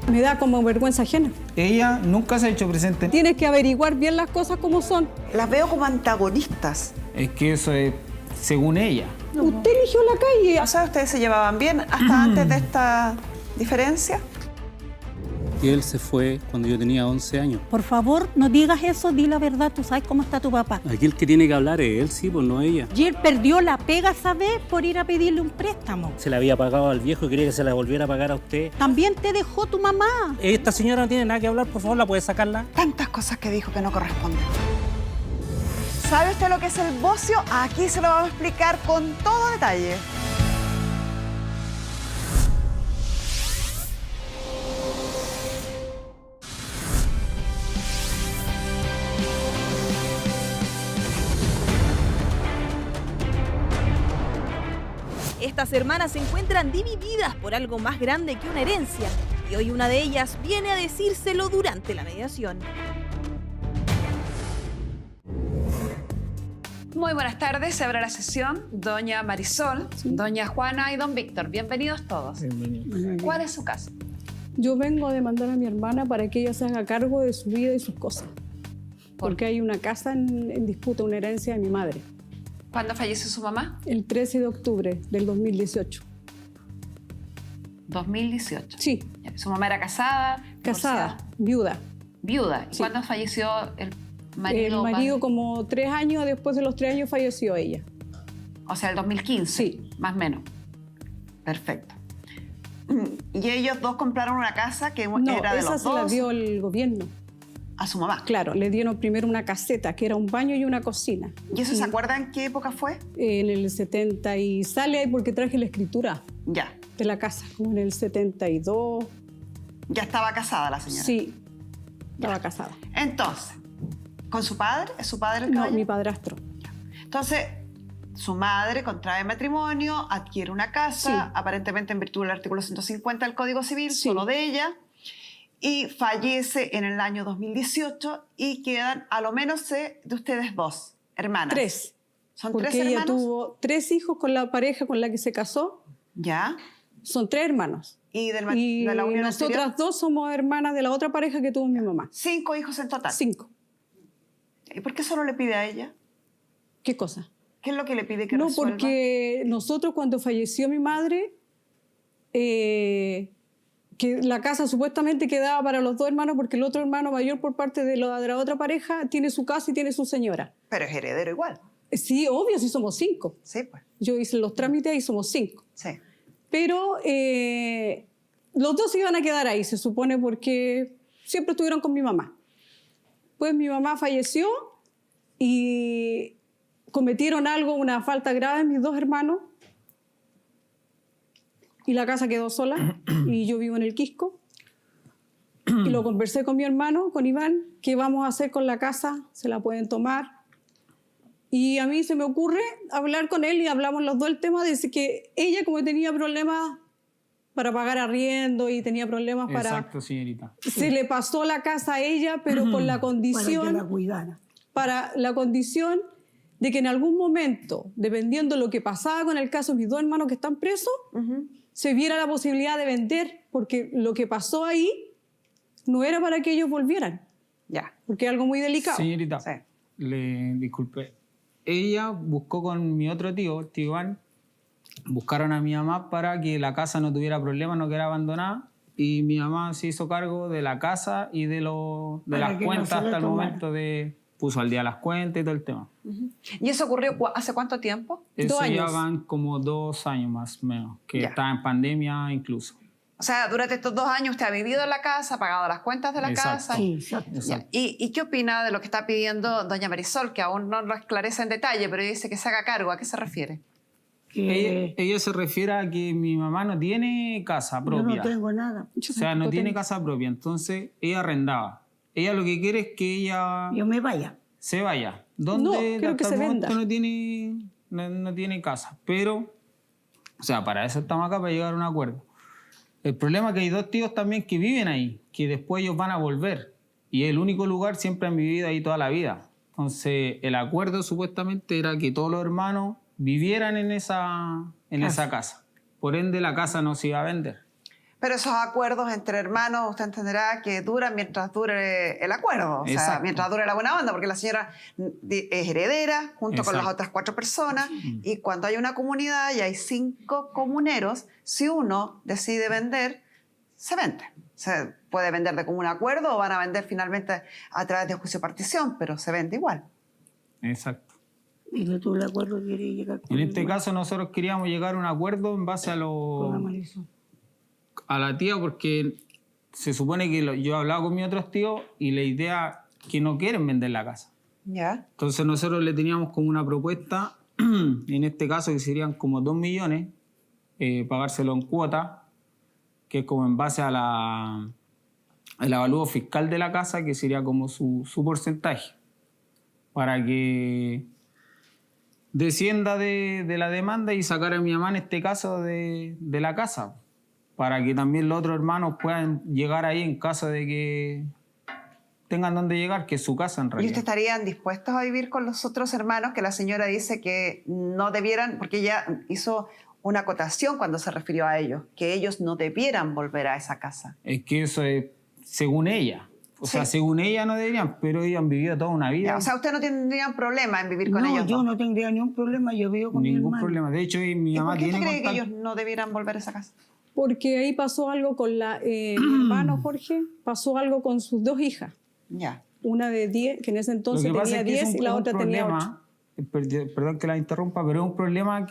Me da como vergüenza ajena. Ella nunca se ha hecho presente. Tienes que averiguar bien las cosas como son. Las veo como antagonistas. Es que eso es según ella. Usted eligió la calle. O sea, ¿ustedes se llevaban bien hasta antes de esta diferencia? Y él se fue cuando yo tenía 11 años. Por favor, no digas eso, di la verdad, tú sabes cómo está tu papá. Aquí el que tiene que hablar es él, sí, pues no ella. Y él perdió la pega esa vez por ir a pedirle un préstamo. Se la había pagado al viejo y quería que se la volviera a pagar a usted. También te dejó tu mamá. Esta señora no tiene nada que hablar, por favor, ¿la puede sacarla? Tantas cosas que dijo que no corresponden. ¿Sabe usted lo que es el bocio? Aquí se lo vamos a explicar con todo detalle. Estas hermanas se encuentran divididas por algo más grande que una herencia y hoy una de ellas viene a decírselo durante la mediación. Muy buenas tardes, se abre la sesión. Doña Marisol, doña Juana y don Víctor, bienvenidos todos. Bienvenido. ¿Cuál es su caso? Yo vengo a demandar a mi hermana para que ella se haga cargo de su vida y sus cosas. Porque hay una casa en disputa, una herencia de mi madre. ¿Cuándo falleció su mamá? El 13 de octubre del 2018. 2018. Sí, ¿Su mamá era casada? casada, divorciada? viuda. Viuda. ¿Y Sí. cuándo falleció el marido? El marido como 3 años, después de los 3 años falleció ella. O sea, el 2015. Sí. Más o menos. Perfecto. Y ellos dos compraron una casa que No, era de esa los se la dos dio el gobierno. a su mamá. Claro, le dieron primero una caseta, que era un baño y una cocina. ¿Y eso se acuerdan en qué época fue? En el 70 y sale ahí porque traje la escritura Ya. de la casa, como en el 72. Ya estaba casada la señora. Sí, estaba casada. Entonces, ¿con su padre? ¿Es su padre el No, caballero? mi padrastro. Entonces, su madre contrae matrimonio, adquiere una casa, Sí. aparentemente en virtud del artículo 150 del Código Civil, Sí. solo de ella, y fallece en el año 2018 y quedan a lo menos de ustedes dos, hermanas. 3. ¿Son Porque 3 ella hermanos? tuvo 3 hijos con la pareja con la que se casó. Ya. Son 3 hermanos. Y de Y la unión nosotras anterior, 2 somos hermanas de la otra pareja que tuvo mi mamá. 5 hijos en total. 5. ¿Y por qué solo le pide a ella? ¿Qué cosa? ¿Qué es lo que le pide que No, resuelva? porque nosotros cuando falleció mi madre, que la casa supuestamente quedaba para los 2 hermanos porque el otro hermano mayor por parte de la otra pareja tiene su casa y tiene su señora. Pero es heredero igual. Sí, obvio, sí somos 5. Sí, pues. Yo hice los trámites y somos 5. Sí. Pero los 2 se iban a quedar ahí, se supone, porque siempre estuvieron con mi mamá. Pues mi mamá falleció y cometieron algo, una falta grave mis 2 hermanos. Y la casa quedó sola y yo vivo en el Quisco. Y lo conversé con mi hermano, con Iván, qué vamos a hacer con la casa, se la pueden tomar. Y a mí se me ocurre hablar con él y hablamos los dos el tema de que ella, como tenía problemas para pagar arriendo y tenía problemas para... Exacto, señorita. Se le pasó la casa a ella, pero con la condición... Para que la cuidara. Para la condición de que en algún momento, dependiendo de lo que pasaba con el caso de mis 2 hermanos que están presos, se viera la posibilidad de vender, porque lo que pasó ahí no era para que ellos volvieran, Ya. porque es algo muy delicado. Señorita, Sí. le disculpe. Ella buscó con mi otro tío, el tío Iván, buscaron a mi mamá para que la casa no tuviera problemas, no quedara abandonada. Y mi mamá se hizo cargo de la casa y de Para las que no cuentas se la hasta el tomara. momento de... Puso al día las cuentas y todo el tema. ¿Y eso ocurrió hace cuánto tiempo? Eso 2 ya años. van como 2 años más o menos, que Ya. está en pandemia incluso. O sea, durante estos 2 años usted ha vivido en la casa, ha pagado las cuentas de la Exacto. casa. Sí, exacto. Ya. ¿Y qué opina de lo que está pidiendo doña Marisol, que aún no lo esclarece en detalle, pero dice que se haga cargo? ¿A qué se refiere? Que Ella se refiere a que mi mamá no tiene casa yo propia. no tengo nada. O sea, no tiene casa propia, entonces ella arrendaba. Ella lo que quiere es que ella Yo me vaya. se vaya. No, Donde quiero que hasta se el momento venda. no tiene casa. Pero, o sea, para eso estamos acá, para llegar a un acuerdo. El problema es que hay 2 tíos también que viven ahí, que después ellos van a volver. Y es el único lugar, siempre han vivido ahí toda la vida. Entonces, el acuerdo supuestamente era que todos los hermanos vivieran en esa casa. Por ende, la casa no se iba a vender. Pero esos acuerdos entre hermanos, usted entenderá que duran mientras dure el acuerdo. O sea, Exacto. mientras dure la buena onda, porque la señora es heredera junto con las Exacto. otras 4 personas. Y cuando hay una comunidad y hay 5 comuneros, si uno decide vender, se vende. Se puede vender de común acuerdo o van a vender finalmente a través de juicio de partición, pero se vende igual. Exacto. Y que tú el acuerdo querías llegar con En el este hermano, caso nosotros queríamos llegar a un acuerdo en base con la Marisol. a la tía, porque se supone que yo he hablado con mis otros tíos y la idea es que no quieren vender la casa. ¿Ya? Entonces nosotros le teníamos como una propuesta, en este caso que serían como 2 millones, pagárselo en cuota, que es como en base a el avalúo fiscal de la casa, que sería como su porcentaje, para que descienda de la demanda y sacar a mi mamá en este caso de la casa, para que también los otros hermanos puedan llegar ahí en caso de que tengan donde llegar, que es su casa en ¿Y realidad. ustedes estarían dispuestos a vivir con los otros hermanos que la señora dice que no debieran, porque ella hizo una acotación cuando se refirió a ellos, que ellos no debieran volver a esa casa? Es que eso es según ella. O sea, Sí. según ella no deberían, pero ellos han vivido toda una vida. Ya, o sea, ustedes no tendrían problema en vivir con No, ellos yo dos. no tendría ningún problema, yo vivo con mi Ningún hermano. problema. De hecho, mi ¿Y mamá por qué tiene usted cree que contacto. ellos no debieran volver a esa casa? Porque ahí pasó algo con mi hermano Jorge, pasó algo con sus 2 hijas. Ya. Una de 10, que en ese Lo entonces que pasa tenía es que 10 y la otra tenía 8. Perdón que la interrumpa, pero es un problema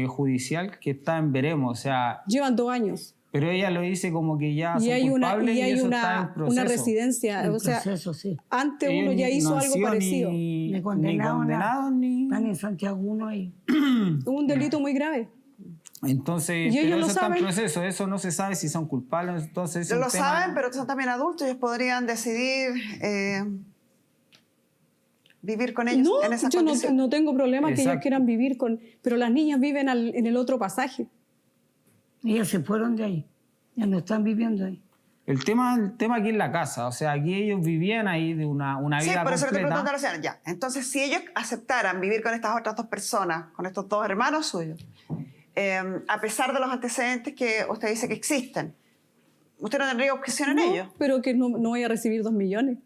judicial que está en veremos. O sea, Llevan 2 años. pero ella lo dice como que ya Y son hay culpables y hay eso está en proceso. una residencia. El O sea, proceso, sí. antes Ellos uno ya no hizo han algo sido parecido. Ni condenado, condenados ni... Están en Santiago uno ahí. Un delito muy grave. Entonces, Y ellos pero lo eso está en saben. proceso, eso no se sabe si son culpables, entonces es Ellos un lo tema- saben, pero son también adultos. Ellos podrían decidir vivir con ellos No, en esa yo no, condición. no tengo problema que ellos Exacto. quieran vivir con... Pero las niñas viven en el otro pasaje. Ellas se fueron de ahí, ya no están viviendo ahí. El tema aquí es la casa, o sea, aquí ellos vivían ahí de una Sí, vida por eso le estoy preguntando completa. a la señora. Ya. Entonces, si ellos aceptaran vivir con estas otras 2 personas, con estos 2 hermanos suyos, a pesar de los antecedentes que usted dice que existen, ¿usted no tendría objeción en ello? Pero que no voy a recibir 2 millones.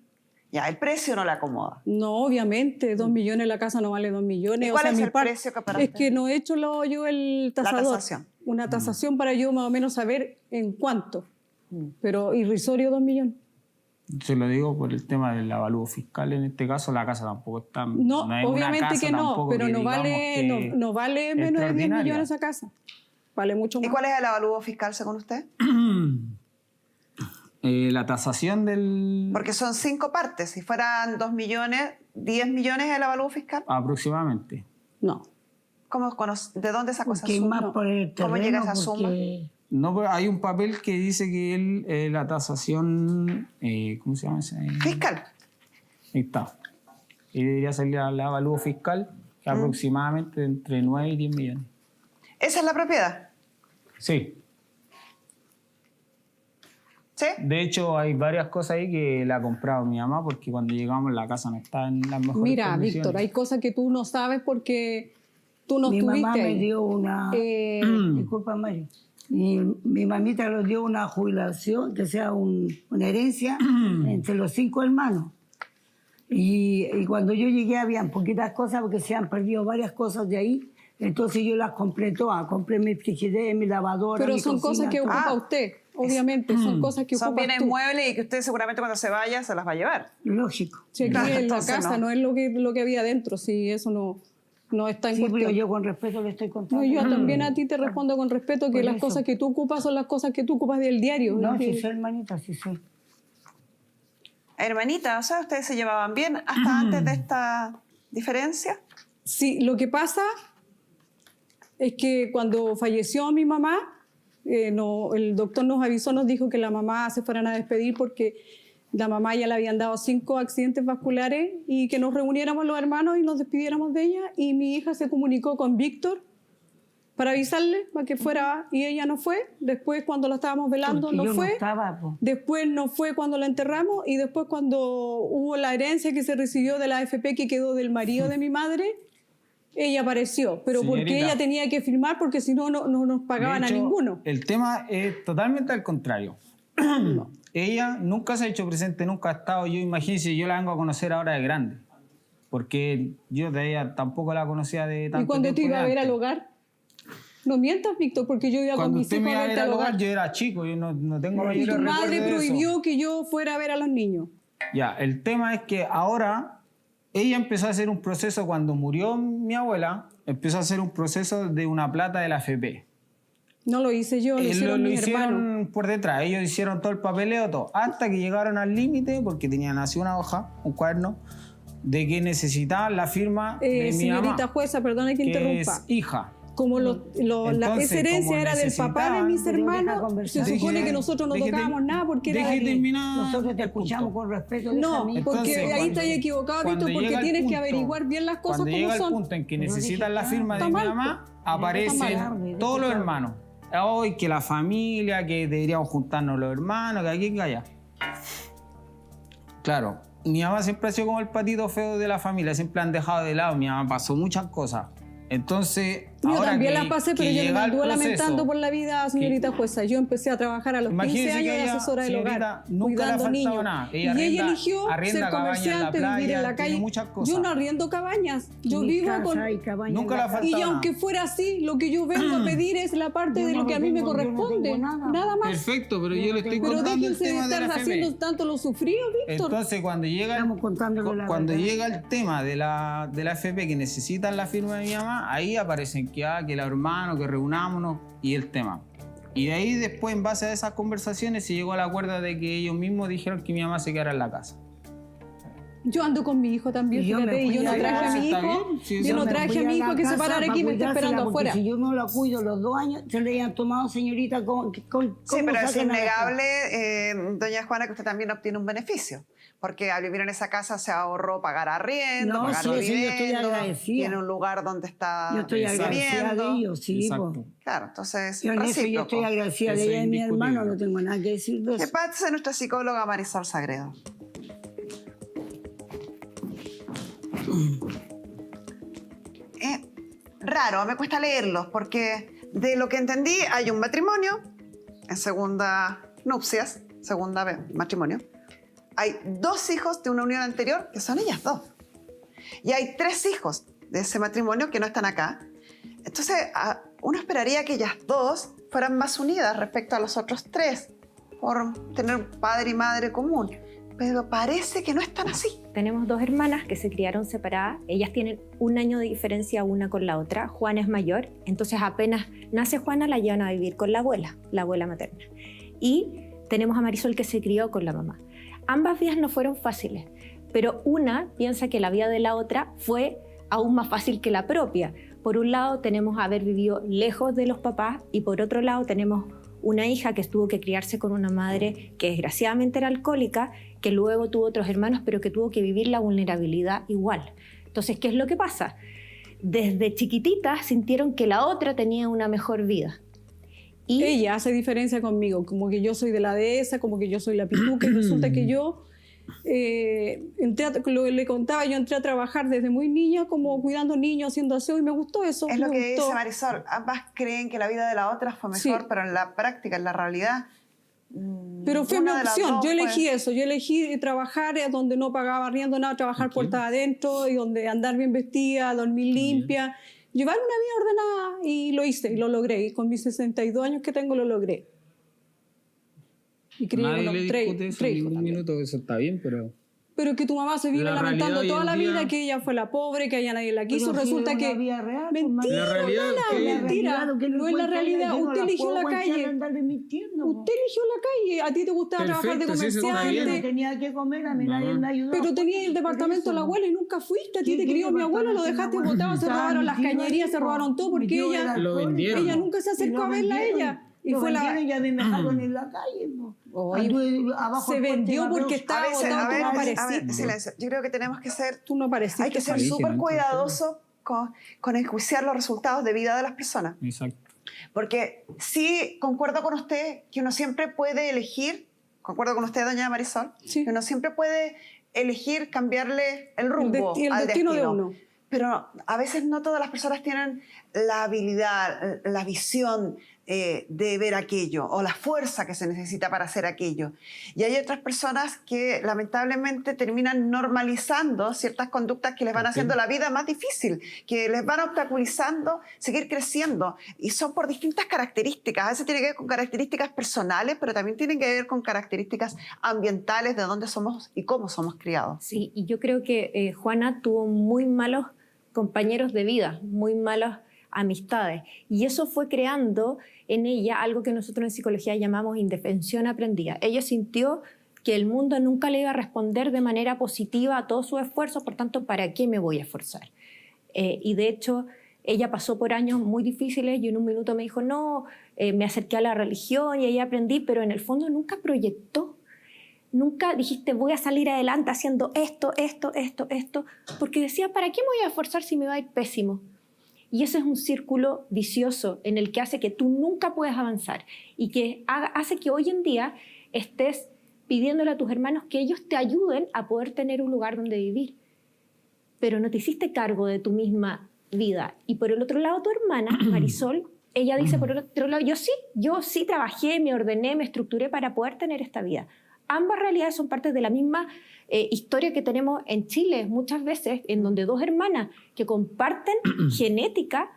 Ya, el precio no le acomoda. No, obviamente, 2 millones, la casa no vale 2 millones. ¿Y cuál es mi el precio que para Es usted? que no he hecho yo el tasador. tasación. Una tasación para yo más o menos saber en cuánto. Mm. Pero irrisorio 2 millones. Se lo digo por el tema del avalúo fiscal, en este caso la casa tampoco está... No, hay una obviamente casa que no, tampoco pero que no digamos vale, que no vale menos de 10 extraordinaria. millones esa casa. Vale mucho ¿Y más. cuál es el avalúo fiscal según usted? La tasación del... Porque son 5 partes. Si fueran 2 millones, 10 millones es el avalúo fiscal. Aproximadamente. No. ¿De dónde sacó esa Porque hay suma? más por el terreno. ¿Cómo llega esa suma? porque No, pero hay un papel que dice que la tasación... ¿cómo se llama ese? Fiscal. Ahí está. Y debería salir el avalúo fiscal, que aproximadamente entre 9 y 10 millones. ¿Esa es la propiedad? Sí. ¿Sí? De hecho, hay varias cosas ahí que la ha comprado mi mamá porque cuando llegamos la casa no está en las mejores Mira, condiciones. Víctor, hay cosas que tú no sabes porque tú no mi estuviste mamá me ahí. dio una... Disculpa, Mario. Mi mamita le dio una jubilación, que sea una herencia, entre los 5 hermanos. Y cuando yo llegué habían poquitas cosas porque se han perdido varias cosas de ahí. Entonces yo las compré todas. Compré mi frigider, mi lavadora, Pero mi son cocina, cosas que todo. ocupa usted, obviamente. Son cosas que Son ocupas bienes tú. muebles y que usted seguramente cuando se vaya se las va a llevar. Lógico. Si aquí Claro, en la entonces casa no. no es lo que había dentro, si eso no está en Sí, pero cuestión. yo con respeto le estoy contando. No, yo también a ti te respondo con respeto que Por las eso. cosas que tú ocupas son las cosas que tú ocupas del diario. No, Es sí que- soy hermanita, sí soy. Hermanita, o sea, ustedes se llevaban bien hasta antes de esta diferencia. Sí, lo que pasa es que cuando falleció mi mamá, el doctor nos avisó, nos dijo que la mamá se fueran a despedir porque la mamá ya le habían dado 5 accidentes vasculares y que nos reuniéramos los hermanos y nos despidiéramos de ella. Y mi hija se comunicó con Víctor para avisarle para que fuera y ella no fue. Después cuando la estábamos velando Porque no yo fue. no estaba, po. Después no fue cuando la enterramos y después cuando hubo la herencia que se recibió de la AFP que quedó del marido de mi madre, ella apareció, pero porque Señorita. ella tenía que firmar porque si no, no nos pagaban De hecho, a ninguno. El tema es totalmente al contrario. Ella nunca se ha hecho presente, nunca ha estado. Yo imagínense, yo la vengo a conocer ahora de grande. Porque yo de ella tampoco la conocía de tanto ¿Y cuando te tiempo iba a de ver al antes. hogar? No mientas, Víctor, porque yo iba con Cuando mis usted hijos me a iba a ver verte al al hogar, hogar. yo era chico, yo no tengo Y mayores tu madre recuerdos de eso. prohibió que yo fuera a ver a los niños. Ya, el tema es que ahora ella empezó a hacer un proceso, cuando murió mi abuela, empezó a hacer un proceso de una plata de la AFP. No lo hice yo, lo hicieron mis hermanos. hicieron por detrás, ellos hicieron todo el papeleo, todo, hasta que llegaron al límite, porque tenían así una hoja, un cuaderno, de que necesitaban la firma de mi Señorita mamá, jueza, perdona que que interrumpa. es hija. Como Entonces, esa herencia como era del papá de mis Pero deja hermanos, conversar. se supone Deje- que nosotros no deje tocábamos termi- nada porque era deje de- terminar Nosotros te el punto. escuchamos con respeto. No, déjame. porque Entonces, ahí cuando- estás equivocado, cuando Víctor, porque llega el tienes que punto- averiguar bien las cosas Cuando como llega el son. punto en que No necesitan la dije, firma de está mi mal, mamá, pues. aparecen mal. todos los hermanos. Hoy que la familia, que deberíamos juntarnos los hermanos, que aquí, que allá. Claro, mi mamá siempre ha sido como el patito feo de la familia, siempre han dejado de lado. Mi mamá pasó muchas cosas. Entonces, Yo ahora también que, las pasé, que pero yo no me llega el anduve proceso, lamentando por la vida, señorita jueza. Yo empecé a trabajar a los 15 Imagínese años que de ella, asesora del señorita, hogar, nunca le ha cuidando faltado niños. nada. Y Ella ella eligió arrienda ser cabañas en la comerciante, vivir en playa, la tiene calle. muchas cosas. Yo no arriendo cabañas, yo Ni vivo casa con... y cabaña Nunca en la la falta Y nada. aunque fuera así, lo que yo vengo a pedir es la parte Yo de no lo que a lo mí me tengo, yo no corresponde. tengo nada. Nada más. Perfecto, pero yo le estoy Pero contando el déjense de tema de estar la haciendo FP. tanto lo sufrido, Víctor. Entonces, cuando llega, Estamos contándole la cuando verdad. llega el tema de la FP que necesitan la firma de mi mamá, ahí aparecen que los hermanos, que reunámonos y el tema. Y de ahí después, en base a esas conversaciones, se llegó al acuerdo de que ellos mismos dijeron que mi mamá se quedara en la casa. Yo ando con mi hijo también, Y yo fíjate, me y yo fui no a la traje a casa, mi está hijo, bien, sí, yo yo no me traje fui a mi la hijo que se casa parara para aquí y me está cuidársela, esperando porque afuera. Si yo no la cuido los 2 años, se le hayan tomado, señorita, ¿cómo Sí, pero es sacan a la innegable, doña Juana, que usted también obtiene un beneficio. Porque al vivir en esa casa se ahorró pagar arriendo, No, pagar sí, eso yo estoy dividendo, agradecida. tiene un lugar donde está Yo estoy agradecida de viviendo. ellos, sí. Exacto. po. Claro, entonces, Yo en eso yo recíproco. estoy agradecida de Eso ella es y mi indiscutible. hermano, no tengo nada que decir de ¿Qué eso. pasa nuestra psicóloga Marisol Sagredo? Raro, me cuesta leerlos porque de lo que entendí hay un matrimonio en segunda nupcias, matrimonio. Hay 2 hijos de una unión anterior que son ellas 2. Y hay 3 hijos de ese matrimonio que no están acá. Entonces, uno esperaría que ellas 2 fueran más unidas respecto a los otros 3 por tener padre y madre común. Pero parece que no es tan así. Tenemos 2 hermanas que se criaron separadas. Ellas tienen 1 año de diferencia una con la otra. Juana es mayor, entonces apenas nace Juana la llevan a vivir con la abuela materna. Y tenemos a Marisol que se crió con la mamá. Ambas vidas no fueron fáciles, pero una piensa que la vida de la otra fue aún más fácil que la propia. Por un lado tenemos haber vivido lejos de los papás y por otro lado tenemos una hija que tuvo que criarse con una madre que desgraciadamente era alcohólica, que luego tuvo otros hermanos, pero que tuvo que vivir la vulnerabilidad igual. Entonces, ¿qué es lo que pasa? Desde chiquititas sintieron que la otra tenía una mejor vida. Y Ella hace diferencia conmigo, como que yo soy de la dehesa, como que yo soy la pituca, y resulta que yo, le contaba, yo entré a trabajar desde muy niña, como cuidando niños, haciendo aseo, y me gustó eso. Es lo me que gustó. dice Marisol. Ambas creen que la vida de la otra fue mejor, Sí. pero en la práctica, en la realidad... Pero fue mi ninguna de las opción, dos yo fue- elegí eso, yo elegí trabajar donde no pagaba arriendo nada, trabajar puertas adentro y donde andar bien vestida, dormir limpia, llevar una vida ordenada y lo hice y lo logré. Y con mis 62 años que tengo lo logré. Y crié Nadie unos le tres discute eso hijos en ningún también. minuto, eso está bien, pero... Pero que tu mamá se vino La lamentando realidad hoy toda en la día- vida que ella fue la pobre, que a ella nadie la quiso. Pero si Resulta es una que... vida real, Mentira, La realidad es hermana, que- mentira. No es la realidad. Usted eligió la calle. Usted eligió la calle. A ti te gustaba trabajar de Perfecto, sí, eso está Yo comerciante. no tenía que comer, a mí nadie me ayudó. Pero tenía el departamento de la abuela y nunca fuiste. A ti te crió mi abuela, lo dejaste botado, se robaron las cañerías, se robaron todo porque ella Lo vendieron. ella nunca se acercó a verla a ella. Y fue la... Y a mí me dejaron en la calle. po. Oye, Abajo se el puente vendió porque Barros. estaba botado, tú no a apareciste. ver, silencio. Yo creo que tenemos que ser... Tú no apareciste. Hay que ser Parece, súper ¿no? cuidadosos con enjuiciar los resultados de vida de las personas. Exacto. Porque sí, concuerdo con usted que uno siempre puede elegir, concuerdo con usted, doña Marisol, Sí. que uno siempre puede elegir cambiarle el rumbo el al destino de destino. uno. Pero a veces no todas las personas tienen la habilidad, la visión de ver aquello o la fuerza que se necesita para hacer aquello. Y hay otras personas que lamentablemente terminan normalizando ciertas conductas que les van haciendo la vida más difícil, que les van obstaculizando seguir creciendo. Y son por distintas características. A veces tiene que ver con características personales, pero también tienen que ver con características ambientales de dónde somos y cómo somos criados. Sí, y yo creo que Juana tuvo muy malos compañeros de vida, muy malas amistades. Y eso fue creando en ella algo que nosotros en psicología llamamos indefensión aprendida. Ella sintió que el mundo nunca le iba a responder de manera positiva a todos sus esfuerzos, por tanto, ¿para qué me voy a esforzar? Y de hecho, ella pasó por años muy difíciles y en un minuto me dijo, no, me acerqué a la religión y ahí aprendí, pero en el fondo nunca proyectó. Nunca dijiste, voy a salir adelante haciendo esto, porque decía, ¿para qué me voy a esforzar si me va a ir pésimo? Y ese es un círculo vicioso en el que hace que tú nunca puedas avanzar y que hace que hoy en día estés pidiéndole a tus hermanos que ellos te ayuden a poder tener un lugar donde vivir. Pero no te hiciste cargo de tu misma vida. Y por el otro lado, tu hermana, Marisol, ella dice, por el otro lado, yo sí trabajé, me ordené, me estructuré para poder tener esta vida. Ambas realidades son partes de la misma historia que tenemos en Chile muchas veces, en donde dos hermanas que comparten genética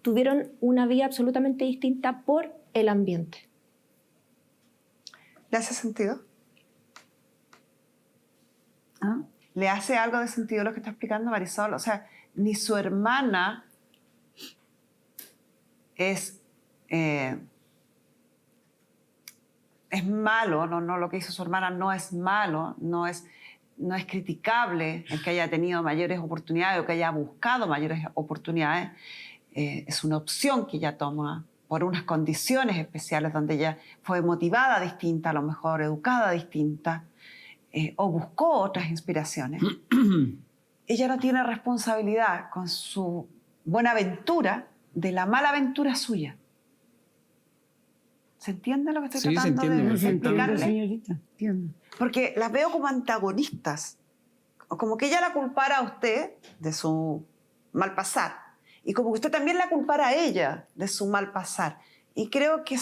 tuvieron una vida absolutamente distinta por el ambiente. ¿Le hace sentido? ¿Ah? ¿Le hace algo de sentido lo que está explicando Marisol? O sea, ni su hermana es malo, no lo que hizo su hermana no es malo, no es criticable el que haya tenido mayores oportunidades o que haya buscado mayores oportunidades. Es una opción que ella toma por unas condiciones especiales donde ella fue motivada distinta, a lo mejor educada distinta, o buscó otras inspiraciones. Ella no tiene responsabilidad con su buena aventura de la mala aventura suya. ¿Se entiende lo que estoy tratando de explicarle? Señorita, entiendo. Porque las veo como antagonistas, o como que ella la culpara a usted de su mal pasar, y como que usted también la culpara a ella de su mal pasar. Y creo que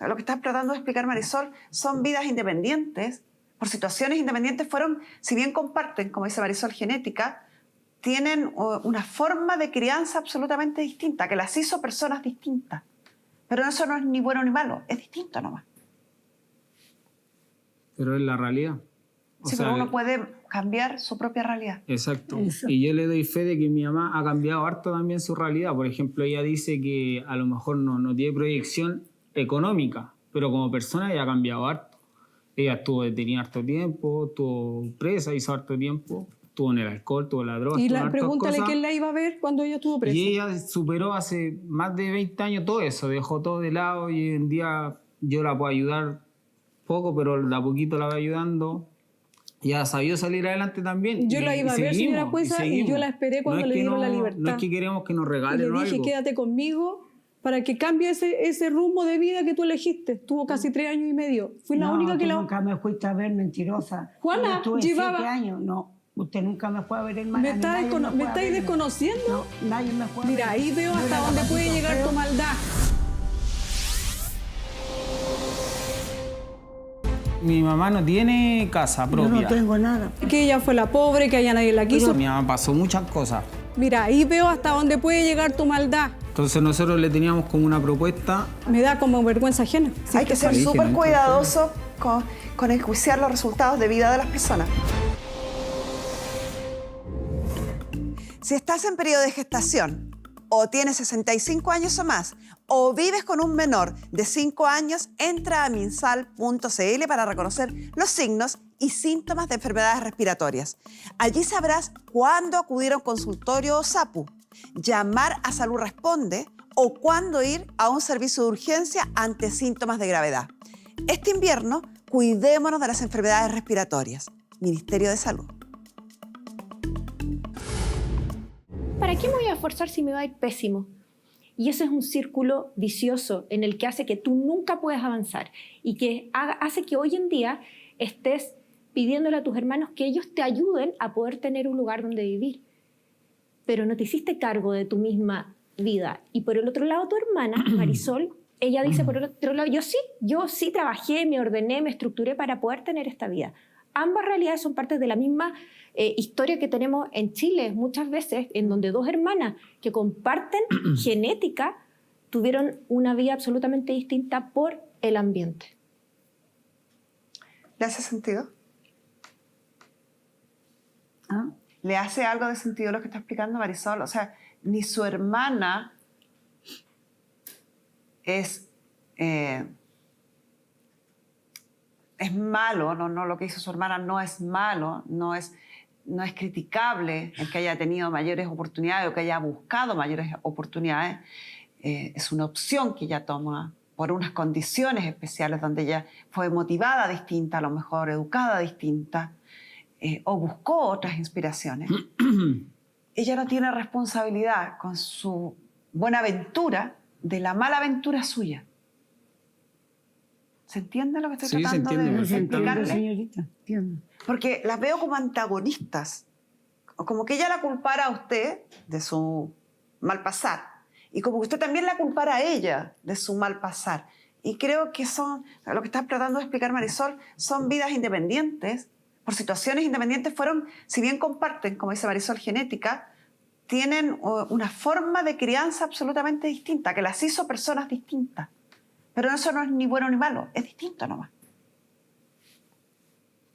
lo que está tratando de explicar Marisol, son vidas independientes, por situaciones independientes, si bien comparten, como dice Marisol, genética, tienen una forma de crianza absolutamente distinta, que las hizo personas distintas. Pero eso no es ni bueno ni malo, es distinto nomás. Pero es la realidad. Sí, pero uno puede cambiar su propia realidad. Exacto. Y yo le doy fe de que mi mamá ha cambiado harto también su realidad. Por ejemplo, ella dice que a lo mejor no tiene proyección económica, pero como persona ella ha cambiado harto. Ella estuvo detenida harto tiempo, estuvo presa, hizo harto tiempo, estuvo en el alcohol, estuvo en la droga. Y pregúntale quién la iba a ver cuando ella estuvo presa. Y ella superó hace más de 20 años todo eso, dejó todo de lado y hoy en día yo la puedo ayudar poco, pero de a poquito la voy ayudando. Ya sabió salir adelante también. Yo la iba a ver, señora jueza, y yo la esperé cuando le dieron la libertad. No es que queremos que nos regalen le dije, algo. quédate conmigo para que cambie ese rumbo de vida que tú elegiste. Estuvo casi 3 años y medio. Fui la única que tú nunca me fuiste a ver, mentirosa. Juana, Yo estuve llevaba... 7 años, no. Usted nunca me fue a ver, hermana. ¿Me estáis desconociendo? No, nadie me fue a ver. Mira, ahí veo hasta dónde puede llegar tu maldad. Mi mamá no tiene casa propia. Yo no tengo nada. Que ella fue la pobre, que allá nadie la quiso. Mi mamá pasó muchas cosas. Mira, ahí veo hasta dónde puede llegar tu maldad. Entonces nosotros le teníamos como una propuesta. Me da como vergüenza ajena. Hay que ser súper cuidadoso con enjuiciar los resultados de vida de las personas. Si estás en periodo de gestación o tienes 65 años o más o vives con un menor de 5 años, entra a minsal.cl para reconocer los signos y síntomas de enfermedades respiratorias. Allí sabrás cuándo acudir a un consultorio o SAPU, llamar a Salud Responde o cuándo ir a un servicio de urgencia ante síntomas de gravedad. Este invierno, cuidémonos de las enfermedades respiratorias. Ministerio de Salud. ¿Para qué me voy a esforzar si me va a ir pésimo? Y ese es un círculo vicioso en el que hace que tú nunca puedas avanzar y que hace que hoy en día estés pidiéndole a tus hermanos que ellos te ayuden a poder tener un lugar donde vivir. pero no te hiciste cargo de tu misma vida. Y por el otro lado, tu hermana, Marisol, ella dice por el otro lado, yo sí trabajé, me ordené, me estructuré para poder tener esta vida. Ambas realidades son partes de la misma historia que tenemos en Chile muchas veces, en donde dos hermanas que comparten genética tuvieron una vida absolutamente distinta por el ambiente. ¿Le hace sentido? ¿Ah? ¿Le hace algo de sentido lo que está explicando Marisol? O sea, ni su hermana es malo, no lo que hizo su hermana no es malo, no es criticable el que haya tenido mayores oportunidades o que haya buscado mayores oportunidades. Es una opción que ella toma por unas condiciones especiales donde ella fue motivada distinta, a lo mejor educada distinta, o buscó otras inspiraciones. Ella no tiene responsabilidad con su buena aventura de la mala aventura suya. ¿Se entiende lo que estoy Sí, se tratando entiende de perfectamente. explicarle? Señorita, entiendo. Porque las veo como antagonistas. O como que ella la culpara a usted de su mal pasar. Y como que usted también la culpara a ella de su mal pasar. Y creo que lo que está tratando de explicar Marisol, son vidas independientes, por situaciones independientes, si bien comparten, como dice Marisol, genética, tienen una forma de crianza absolutamente distinta, que las hizo personas distintas. Pero eso no es ni bueno ni malo, es distinto nomás.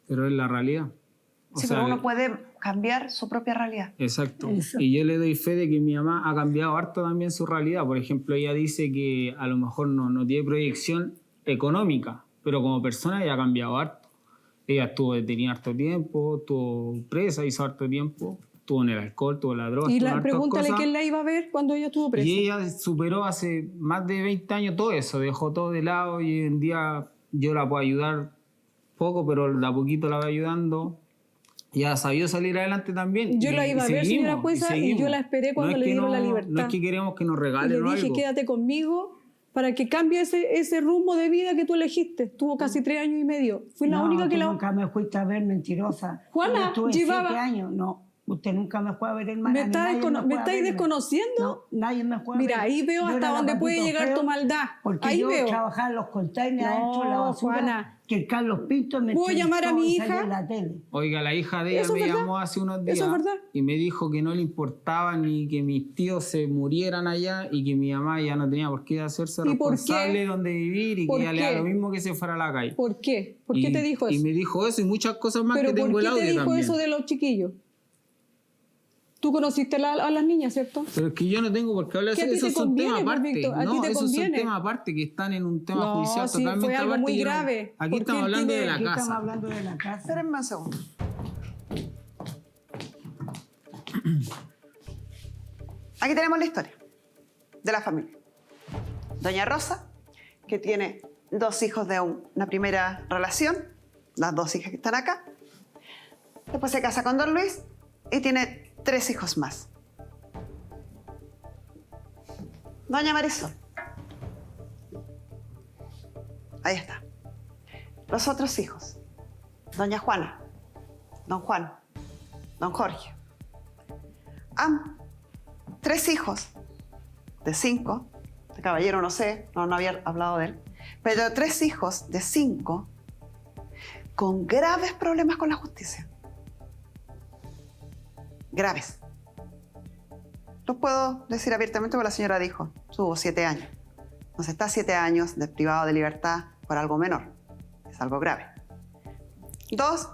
Pero es la realidad. Sí, pero uno puede cambiar su propia realidad. Exacto. Eso. Y yo le doy fe de que mi mamá ha cambiado harto también su realidad. Por ejemplo, ella dice que a lo mejor no tiene proyección económica, pero como persona ella ha cambiado harto. Ella estuvo detenida harto tiempo, estuvo presa, hizo harto tiempo, estuvo en el alcohol, estuvo en la droga, Y estuvo en hartas pregúntale cosas. quién la iba a ver cuando ella estuvo presa. Y ella superó hace más de 20 años todo eso, dejó todo de lado y hoy en día yo la puedo ayudar poco, pero de a poquito la voy ayudando. Y ha sabido salir adelante también. Yo la iba a ver, señora Cuesa, y yo la esperé cuando le dieron la libertad. No es que queremos que nos Y regalen le dije, algo. quédate conmigo para que cambie ese rumbo de vida que tú elegiste. Tuvo casi 3 años y medio. Fui la única que tú la... nunca me fuiste a ver, mentirosa. Juana, Yo estuve llevaba- 7 años. No, usted nunca me fue a ver, hermana. ¿Me ni estáis nadie descono- fue me a estáis verme. desconociendo? No, nadie me fue a ver. Mira, ahí veo Yo hasta era la dónde puede Patito llegar Feo, tu maldad. Porque Ahí yo veo. trabajaba en los containers No, adentro de la basura. Juana. Que el Carlos Pinto me ¿Puedo llamar a entrevistó mi y salió hija? en la tele. Oiga, la hija de ella ¿Eso es me verdad? llamó hace unos días ¿Eso es verdad? y me dijo que no le importaba ni que mis tíos se murieran allá y que mi mamá ya no tenía por qué hacerse ¿Y por responsable qué? de dónde vivir y ¿Por que ya le da qué? lo mismo que se fuera a la calle. ¿Por qué? ¿Por qué Y- te dijo Y eso? me dijo eso y muchas cosas más ¿Pero que tengo por el qué audio te dijo también. eso de los chiquillos? Tú conociste a las niñas, ¿cierto? Pero es que yo no tengo por qué hablar Que de a eso. ti te Esos son temas conviene, pues, aparte. Víctor, a ti No, te esos son conviene. temas aparte que están en un tema No, judicial sí, totalmente fue algo aparte. muy Yo no- grave, Aquí porque estamos él hablando de tiene- la Aquí estamos casa. hablando de la casa. Espérenme un segundo. Aquí tenemos la historia de la familia. Doña Rosa, que tiene 2 hijos de una primera relación, las 2 hijas que están acá. Después se casa con Don Luis y tiene 3 hijos más. Doña Marisol. Ahí está. Los otros hijos. Doña Juana, Don Juan, Don Jorge. 3 hijos de 5. El caballero no sé, no había hablado de él. Pero 3 hijos de 5 con graves problemas con la justicia. Graves. Lo puedo decir abiertamente porque la señora dijo, tuvo 7 años. Entonces está 7 años privado de libertad por algo menor. Es algo grave. 2,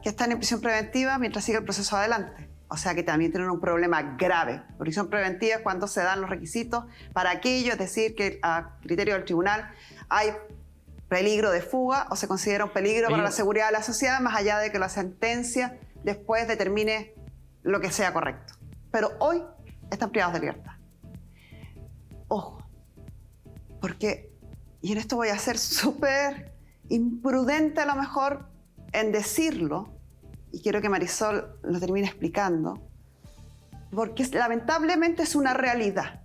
que están en prisión preventiva mientras sigue el proceso adelante. O sea que también tienen un problema grave. Prisión preventiva es cuando se dan los requisitos para aquello, es decir, que a criterio del tribunal hay peligro de fuga o se considera un peligro para la seguridad de la sociedad, más allá de que la sentencia después determine lo que sea correcto. Pero hoy están privados de libertad. Ojo, porque, y en esto voy a ser súper imprudente a lo mejor en decirlo, y quiero que Marisol lo termine explicando, porque lamentablemente es una realidad.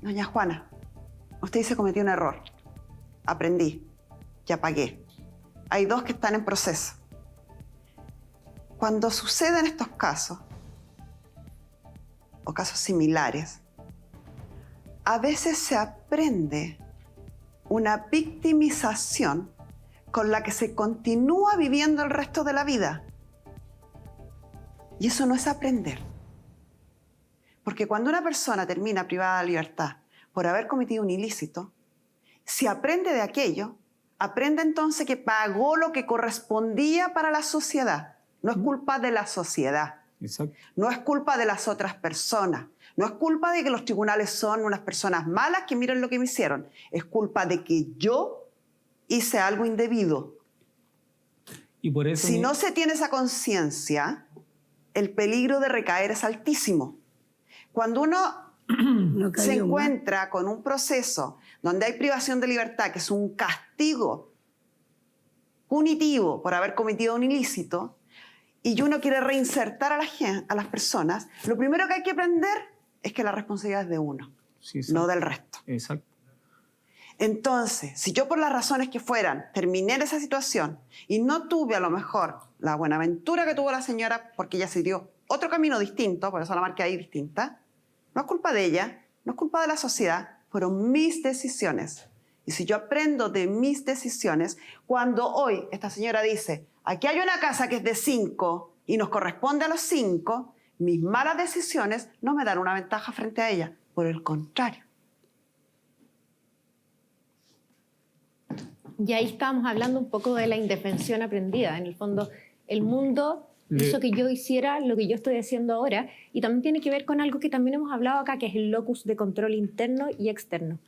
Doña Juana, usted dice cometió un error. Aprendí, ya pagué. Hay 2 que están en proceso. Cuando suceden estos casos, o casos similares, a veces se aprende una victimización con la que se continúa viviendo el resto de la vida. Y eso no es aprender. Porque cuando una persona termina privada de libertad por haber cometido un ilícito, si aprende de aquello, aprende entonces que pagó lo que correspondía para la sociedad. No es culpa de la sociedad. Exacto. No es culpa de las otras personas. No es culpa de que los tribunales son unas personas malas que miren lo que me hicieron. Es culpa de que yo hice algo indebido. Y por eso Si no se tiene esa conciencia, el peligro de recaer es altísimo. Cuando uno No se cayó más. encuentra con un proceso donde hay privación de libertad, que es un castigo punitivo por haber cometido un ilícito, y uno quiere reinsertar a las personas, lo primero que hay que aprender es que la responsabilidad es de uno, Sí, exacto. no del resto. Exacto. Entonces, si yo por las razones que fueran terminé en esa situación y no tuve a lo mejor la buenaventura que tuvo la señora porque ella se dio otro camino distinto, por eso la marqué ahí distinta, no es culpa de ella, no es culpa de la sociedad, fueron mis decisiones. Y si yo aprendo de mis decisiones, cuando hoy esta señora dice, aquí hay una casa que es de 5 y nos corresponde a los 5, mis malas decisiones no me dan una ventaja frente a ella, por el contrario. Y ahí estábamos hablando un poco de la indefensión aprendida. En el fondo, el mundo hizo que yo hiciera lo que yo estoy haciendo ahora, y también tiene que ver con algo que también hemos hablado acá, que es el locus de control interno y externo.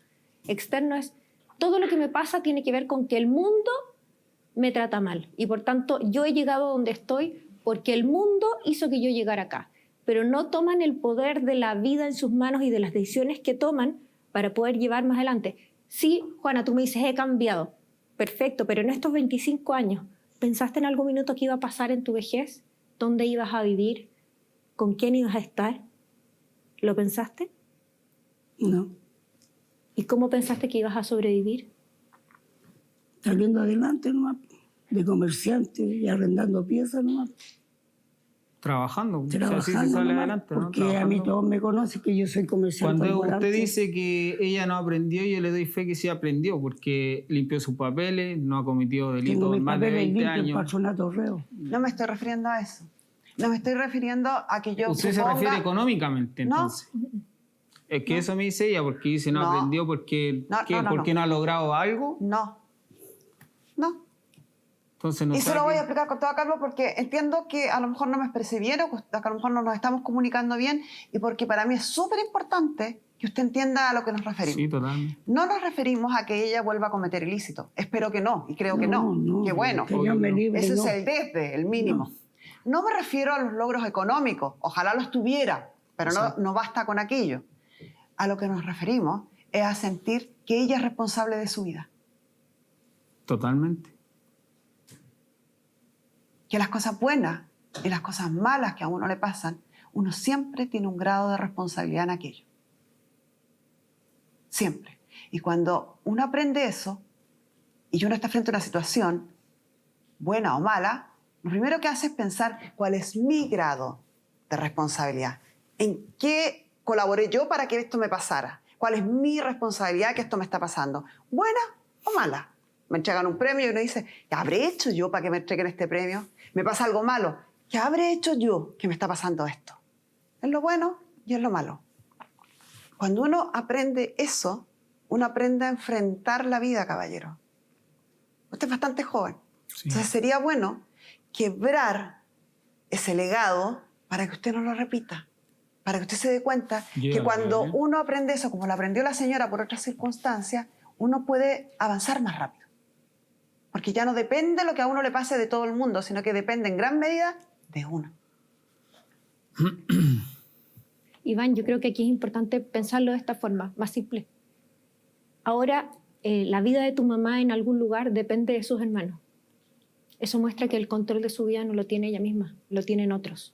Externo es todo lo que me pasa tiene que ver con que el mundo me trata mal, y por tanto yo he llegado donde estoy porque el mundo hizo que yo llegara acá, pero no toman el poder de la vida en sus manos y de las decisiones que toman para poder llevar más adelante. Sí, Juana, tú me dices, he cambiado. Perfecto, pero en estos 25 años, ¿pensaste en algún minuto qué iba a pasar en tu vejez? ¿Dónde ibas a vivir? ¿Con quién ibas a estar? ¿Lo pensaste? No, ¿Y cómo pensaste que ibas a sobrevivir? saliendo adelante nomás, de comerciante y arrendando piezas nomás. Trabajando. O sea, así se Trabajando sale nomás, adelante, ¿no? porque a mí Trabajando. todos me conocen que yo soy comerciante. Cuando ambulante. usted dice que ella no aprendió, yo le doy fe que sí aprendió, porque limpió sus papeles, no ha cometido Tengo delitos mis en más de papeles 20 limpios, años. patronato reo. No me estoy refiriendo a eso. No me estoy refiriendo a que yo Usted se suponga- refiere económicamente, No. entonces. Es que eso me dice ella, porque dice no, No. aprendió porque, No, ¿qué? no. porque no ha logrado algo. No. No. Entonces no Y se sabe lo voy a qué- explicar con toda calma porque entiendo que a lo mejor no me expresé bien o que a lo mejor no nos estamos comunicando bien, y porque para mí es súper importante que usted entienda a lo que nos referimos. Sí, totalmente. No nos referimos a que ella vuelva a cometer ilícito. Espero que no, y creo que no. Qué bueno. Que Dios me libre, Ese no. es el desde, el mínimo. No me refiero a los logros económicos. Ojalá los tuviera, pero no basta con aquello. A lo que nos referimos es a sentir que ella es responsable de su vida. Totalmente. Que las cosas buenas y las cosas malas que a uno le pasan, uno siempre tiene un grado de responsabilidad en aquello. Siempre. Y cuando uno aprende eso y uno está frente a una situación, buena o mala, lo primero que hace es pensar cuál es mi grado de responsabilidad. ¿En qué colaboré yo para que esto me pasara? ¿Cuál es mi responsabilidad que esto me está pasando? ¿Buena o mala? Me entregan un premio y uno dice, ¿qué habré hecho yo para que me entreguen este premio? Me pasa algo malo. ¿Qué habré hecho yo que me está pasando esto? Es lo bueno y es lo malo. Cuando uno aprende eso, uno aprende a enfrentar la vida, caballero. Usted es bastante joven. Sí. Entonces sería bueno quebrar ese legado para que usted no lo repita. Para que usted se dé cuenta Yo que ya cuando lo sé. uno aprende eso, como lo aprendió la señora por otras circunstancias, uno puede avanzar más rápido. Porque ya no depende lo que a uno le pase de todo el mundo, sino que depende en gran medida de uno. Iván, yo creo que aquí es importante pensarlo de esta forma, más simple. Ahora, la vida de tu mamá en algún lugar depende de sus hermanos. Eso muestra que el control de su vida no lo tiene ella misma, lo tienen otros.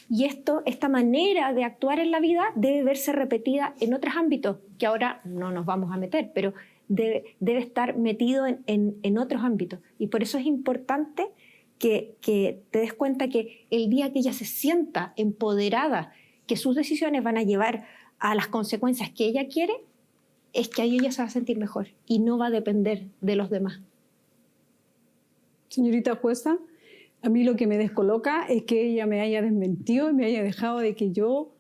Y esta manera de actuar en la vida debe verse repetida en otros ámbitos, que ahora no nos vamos a meter, pero debe estar metido en otros ámbitos. Y por eso es importante que te des cuenta que el día que ella se sienta empoderada, que sus decisiones van a llevar a las consecuencias que ella quiere, es que ahí ella se va a sentir mejor y no va a depender de los demás. Señorita jueza, a mí lo que me descoloca es que ella me haya desmentido y me haya dejado de que yo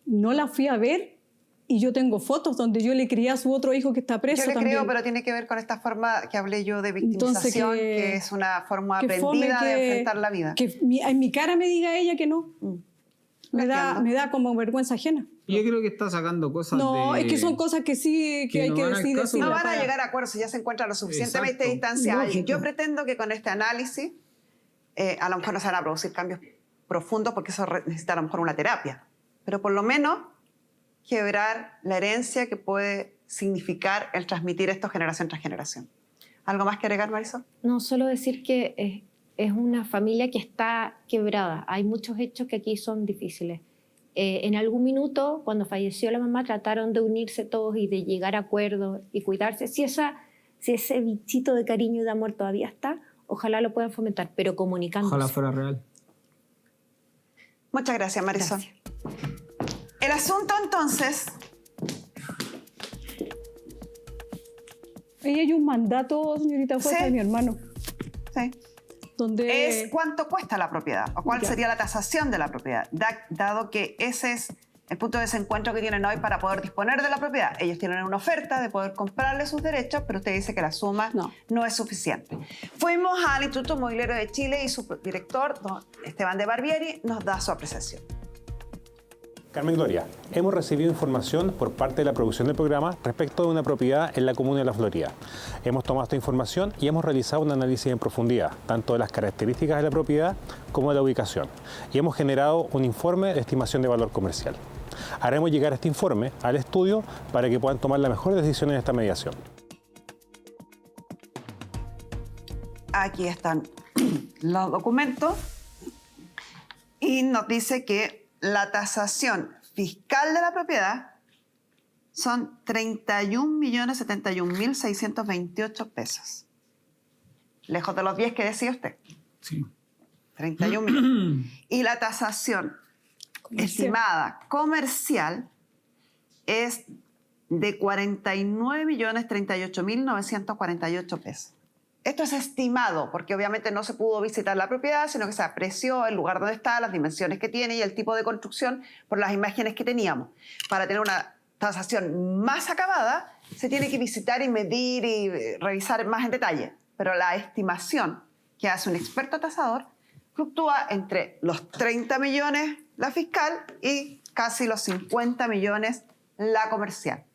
no la fui a ver, y yo tengo fotos donde yo le crié a su otro hijo que está preso Yo le también. creo, pero tiene que ver con esta forma que hablé yo de victimización, Entonces, que es una forma que fome aprendida de que- enfrentar la vida. Que en mi cara me diga ella que no. Me entiendo. da como vergüenza ajena. Yo creo que está sacando cosas No, de... es que son cosas que sí, que que hay no que van al decir. caso. No decirlas van a para- llegar a acuerdos si ya se encuentra lo suficientemente Exacto. distanciados. Lógico. Yo pretendo que con este análisis a lo mejor no se van a producir cambios profundos porque eso necesita a lo mejor una terapia. Pero por lo menos quebrar la herencia que puede significar el transmitir esto generación tras generación. ¿Algo más que agregar, Marisol? No, solo decir que es una familia que está quebrada. Hay muchos hechos que aquí son difíciles. En algún minuto, cuando falleció la mamá, trataron de unirse todos y de llegar a acuerdos y cuidarse. Si ese bichito de cariño y de amor todavía está, ojalá lo puedan fomentar, pero comunicándose. Ojalá fuera real. Muchas gracias, Marisol. Gracias. El asunto entonces, Ahí hay un mandato, señorita jueza, Sí. de mi hermano, sí, donde... es cuánto cuesta la propiedad o cuál Ya. sería la tasación de la propiedad, dado que ese es el punto de desencuentro que tienen hoy para poder disponer de la propiedad. Ellos tienen una oferta de poder comprarle sus derechos, pero usted dice que la suma no es suficiente. Fuimos al Instituto Inmobiliario de Chile y su director, don Esteban de Barbieri, nos da su apreciación. Carmen Gloria, hemos recibido información por parte de la producción del programa respecto de una propiedad en la comuna de La Florida. Hemos tomado esta información y hemos realizado un análisis en profundidad, tanto de las características de la propiedad como de la ubicación. Y hemos generado un informe de estimación de valor comercial. Haremos llegar este informe al estudio para que puedan tomar la mejor decisión en esta mediación. Aquí están los documentos y nos dice que la tasación fiscal de la propiedad son 31.071.628 pesos. Lejos de los 10 que decía usted. Sí. 31 millones. Y la tasación estimada comercial es de 49.038.948 pesos. Esto es estimado, porque obviamente no se pudo visitar la propiedad, sino que se apreció el lugar donde está, las dimensiones que tiene y el tipo de construcción por las imágenes que teníamos. Para tener una tasación más acabada, se tiene que visitar y medir y revisar más en detalle. Pero la estimación que hace un experto tasador fluctúa entre los 30 millones la fiscal y casi los 50 millones la comercial.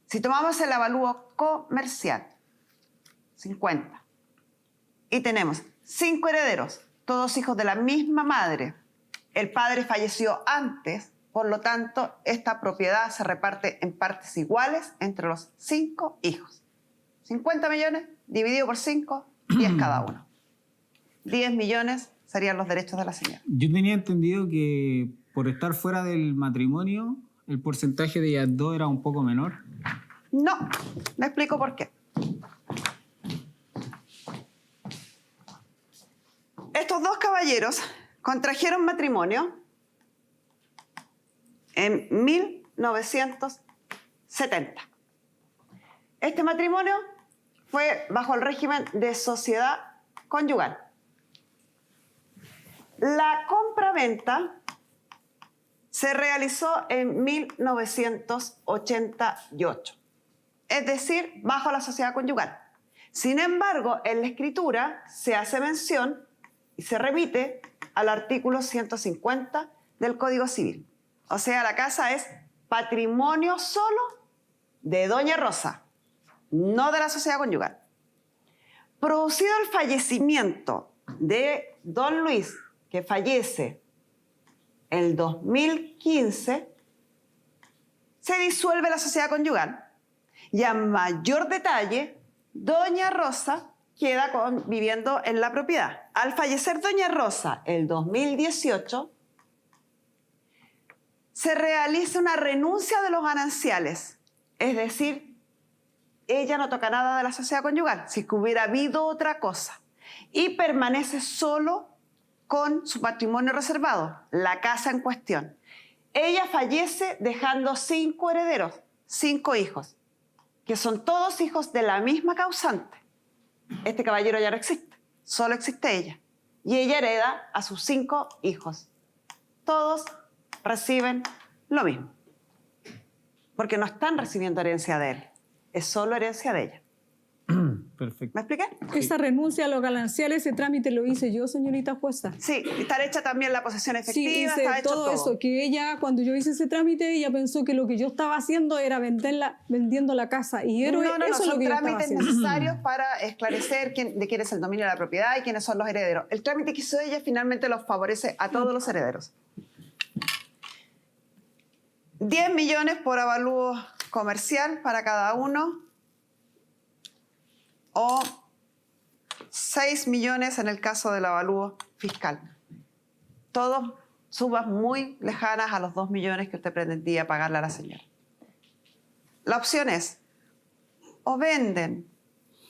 Si tomamos el avalúo comercial, 50. Y tenemos 5 herederos, todos hijos de la misma madre. El padre falleció antes, por lo tanto, esta propiedad se reparte en partes iguales entre los 5 hijos. 50 millones dividido por 5, 10 cada uno. 10 millones serían los derechos de la señora. Yo tenía entendido que por estar fuera del matrimonio, el porcentaje de ellas dos era un poco menor. No, le explico por qué. Estos dos caballeros contrajeron matrimonio en 1970. Este matrimonio fue bajo el régimen de sociedad conyugal. La compraventa se realizó en 1988, es decir, bajo la sociedad conyugal. Sin embargo, en la escritura se hace mención y se remite al artículo 150 del Código Civil. O sea, la casa es patrimonio solo de Doña Rosa, no de la sociedad conyugal. Producido el fallecimiento de don Luis, que fallece el 2015, se disuelve la sociedad conyugal y a mayor detalle, Doña Rosa queda viviendo en la propiedad. Al fallecer Doña Rosa el 2018, se realiza una renuncia de los gananciales, es decir, ella no toca nada de la sociedad conyugal, si que hubiera habido otra cosa, y permanece solo con su patrimonio reservado, la casa en cuestión. Ella fallece dejando 5 herederos, 5 hijos, que son todos hijos de la misma causante. Este caballero ya no existe, solo existe ella. Y ella hereda a sus 5 hijos. Todos reciben lo mismo. Porque no están recibiendo herencia de él, es solo herencia de ella. Perfecto. ¿Me expliqué? Esa renuncia a los gananciales, ese trámite lo hice yo, señorita jueza. Sí, está hecha también la posesión Sí, efectiva, hice está hecho todo eso, que ella, cuando yo hice ese trámite, ella pensó que lo que yo estaba haciendo era vendiendo la casa. Y No, eso es lo son que yo estaba trámites haciendo. necesarios para esclarecer de quién es el dominio de la propiedad y quiénes son los herederos. El trámite que hizo ella finalmente los favorece a todos los herederos. 10 millones por avalúo comercial para cada uno o 6 millones en el caso del avalúo fiscal. Todos sumas muy lejanas a los 2 millones que usted pretendía pagarle a la señora. La opción es, o venden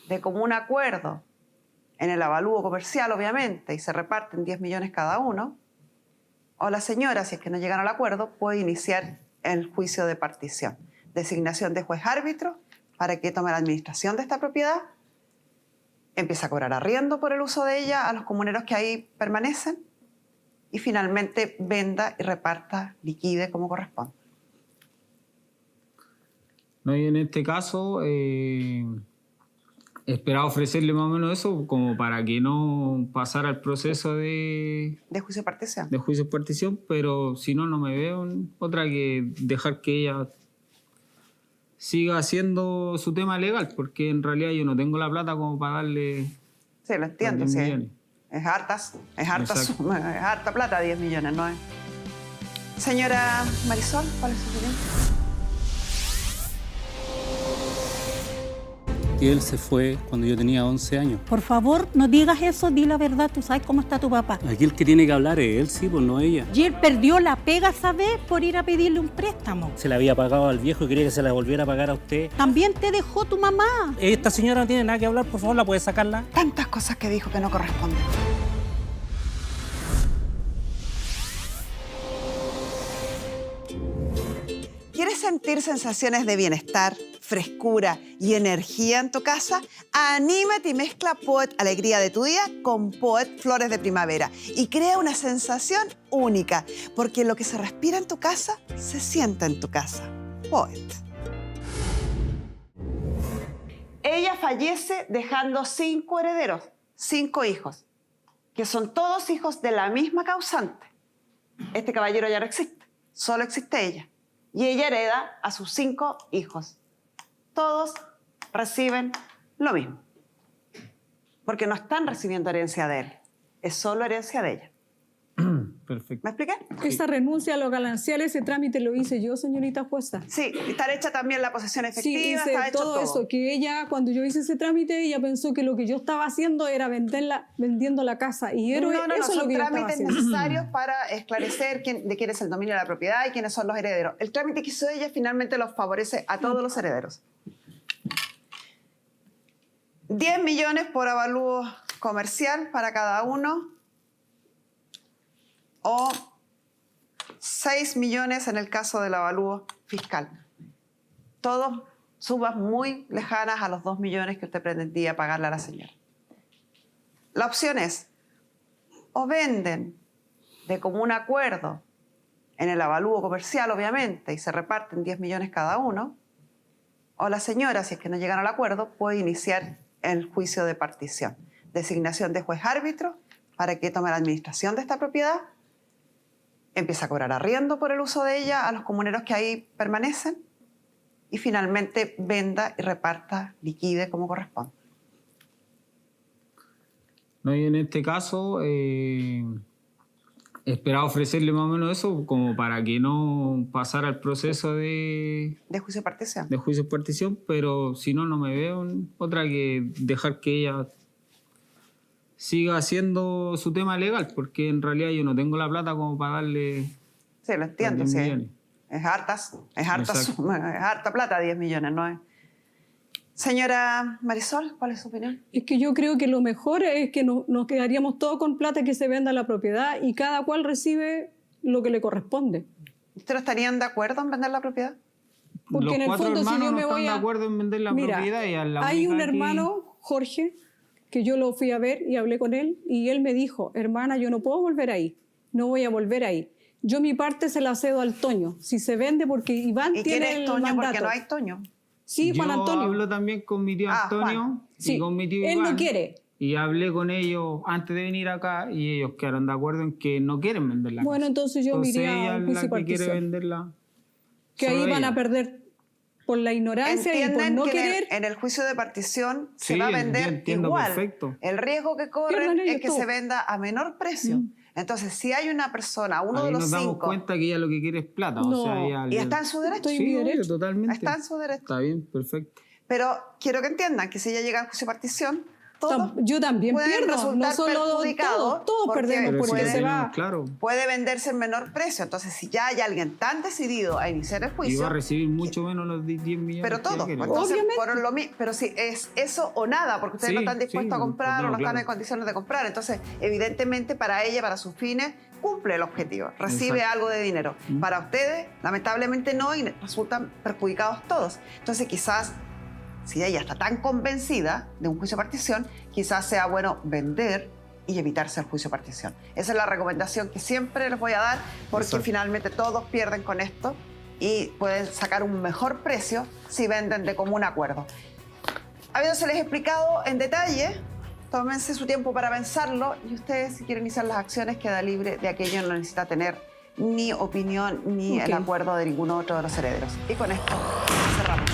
de común acuerdo en el avalúo comercial, obviamente, y se reparten 10 millones cada uno, o la señora, si es que no llegan al acuerdo, puede iniciar el juicio de partición. Designación de juez árbitro para que tome la administración de esta propiedad, empieza a cobrar arriendo por el uso de ella a los comuneros que ahí permanecen y finalmente venda y reparta, liquide como corresponde. No, y en este caso esperaba ofrecerle más o menos eso como para que no pasara el proceso De juicio de partición. de juicio de partición, pero si no, no me veo en otra que dejar que ella siga haciendo su tema legal, porque en realidad yo no tengo la plata como para darle Sí, lo entiendo. 10 Sí. millones. Es harta Exacto. suma, es harta plata, 10 millones, ¿no es? Señora Marisol, ¿cuál es su opinión? Y él se fue cuando yo tenía 11 años. Por favor, no digas eso, di la verdad, tú sabes cómo está tu papá. Aquí el que tiene que hablar es él, sí, pues no ella. Y él perdió la pega esa vez por ir a pedirle un préstamo. Se la había pagado al viejo y quería que se la volviera a pagar a usted. También te dejó tu mamá. Esta señora no tiene nada que hablar, por favor, ¿la puede sacarla? Tantas cosas que dijo que no corresponden. ¿Quieres sentir sensaciones de bienestar, frescura y energía en tu casa? Anímate y mezcla Poet Alegría de tu día con Poet Flores de Primavera y crea una sensación única, porque lo que se respira en tu casa se siente en tu casa. Poet. Ella fallece dejando 5 herederos, 5 hijos, que son todos hijos de la misma causante. Este caballero ya no existe, solo existe ella. Y ella hereda a sus 5 hijos. Todos reciben lo mismo. Porque no están recibiendo herencia de él, es solo herencia de ella. Perfecto. ¿Me expliqué? Esa renuncia a los gananciales, ese trámite lo hice yo, señorita jueza. Sí, está hecha también la posesión Sí, efectiva, hice está hecho todo eso, que ella, cuando yo hice ese trámite, ella pensó que lo que yo estaba haciendo era vendiendo la casa. Y eso es lo son que yo estaba trámites haciendo. necesarios para esclarecer de quién es el dominio de la propiedad y quiénes son los herederos. El trámite que hizo ella finalmente los favorece a todos los herederos. 10 millones por avalúo comercial para cada uno o 6 millones en el caso del avalúo fiscal. Todos sumas muy lejanas a los 2 millones que usted pretendía pagarle a la señora. La opción es, o venden de común acuerdo en el avalúo comercial, obviamente, y se reparten 10 millones cada uno, o la señora, si es que no llegan al acuerdo, puede iniciar el juicio de partición. Designación de juez árbitro para que tome la administración de esta propiedad, empieza a cobrar arriendo por el uso de ella a los comuneros que ahí permanecen y finalmente venda y reparta, liquide como corresponde. No, y en este caso esperaba ofrecerle más o menos eso como para que no pasara el proceso De juicio de partición. de juicio de partición, pero si no, no me veo en otra que dejar que ella siga haciendo su tema legal, porque en realidad yo no tengo la plata como para darle Sí, lo entiendo. 10 Sí. millones. Es harta Exacto. suma, es harta plata, 10 millones, ¿no es? Señora Marisol, ¿cuál es su opinión? Es que yo creo que lo mejor es que nos quedaríamos todos con plata, que se venda la propiedad y cada cual recibe lo que le corresponde. ¿Ustedes estarían de acuerdo en vender la propiedad? Porque Los en el 4 fondo, si hermanos yo no me están voy de a... acuerdo en vender la Mira, propiedad. Y a la hay un única que- hermano, Jorge, que yo lo fui a ver y hablé con él y él me dijo, hermana, yo no puedo volver ahí, no voy a volver ahí. Yo mi parte se la cedo al Toño, si se vende porque Iván ¿Y quién tiene es el Toño? mandato. Porque no hay Toño. Sí, Juan Yo Antonio. hablo también con mi tío Ah, Antonio Juan. y Sí, con mi tío él Iván. no quiere. Y hablé con ellos antes de venir acá y ellos quedaron de acuerdo en que no quieren vender la Bueno, casa. entonces yo me iría a ella un es juicio la y que quiere partición. venderla. Que ahí solo van a ella. perder por la ignorancia y por Entienden no que querer. en el juicio de partición se Sí, va a yo vender entiendo igual. perfecto. El riesgo que corren Pierdan ellos es que todo. se venda a menor precio. Entonces, si hay una persona, uno de Ahí los nos damos 5, cuenta que ella lo que quiere es plata. No. O sea, ella y está en su derecho. Estoy en Sí, mi obvio, derecho. totalmente. Está en su derecho. Está bien, perfecto. Pero quiero que entiendan que si ella llega al juicio de partición, todos Yo también pueden pierdo, no resultar solo perjudicados todos porque perdemos Pero si porque lo se tenemos va. claro. puede venderse en menor precio. Entonces, si ya hay alguien tan decidido a iniciar el Y juicio, va a recibir mucho menos los 10 millones. pero que todo. ella quiere. Entonces, Obviamente. por lo pero si es eso o nada, porque ustedes Sí, no están dispuestos sí, a comprar no, o no están claro. en condiciones de comprar. Entonces, evidentemente, para ella, para sus fines, cumple el objetivo, recibe Exacto. algo de dinero. Para ustedes, lamentablemente no, y resultan perjudicados todos. Entonces, quizás, si ella está tan convencida de un juicio de partición, quizás sea bueno vender y evitarse el juicio de partición. Esa es la recomendación que siempre les voy a dar, porque Exacto. finalmente todos pierden con esto y pueden sacar un mejor precio si venden de común acuerdo. Habiéndoseles explicado en detalle, tómense su tiempo para pensarlo y ustedes, si quieren iniciar las acciones, queda libre de aquello, no necesita tener ni opinión ni el Ok. acuerdo de ninguno otro de los herederos. Y con esto cerramos.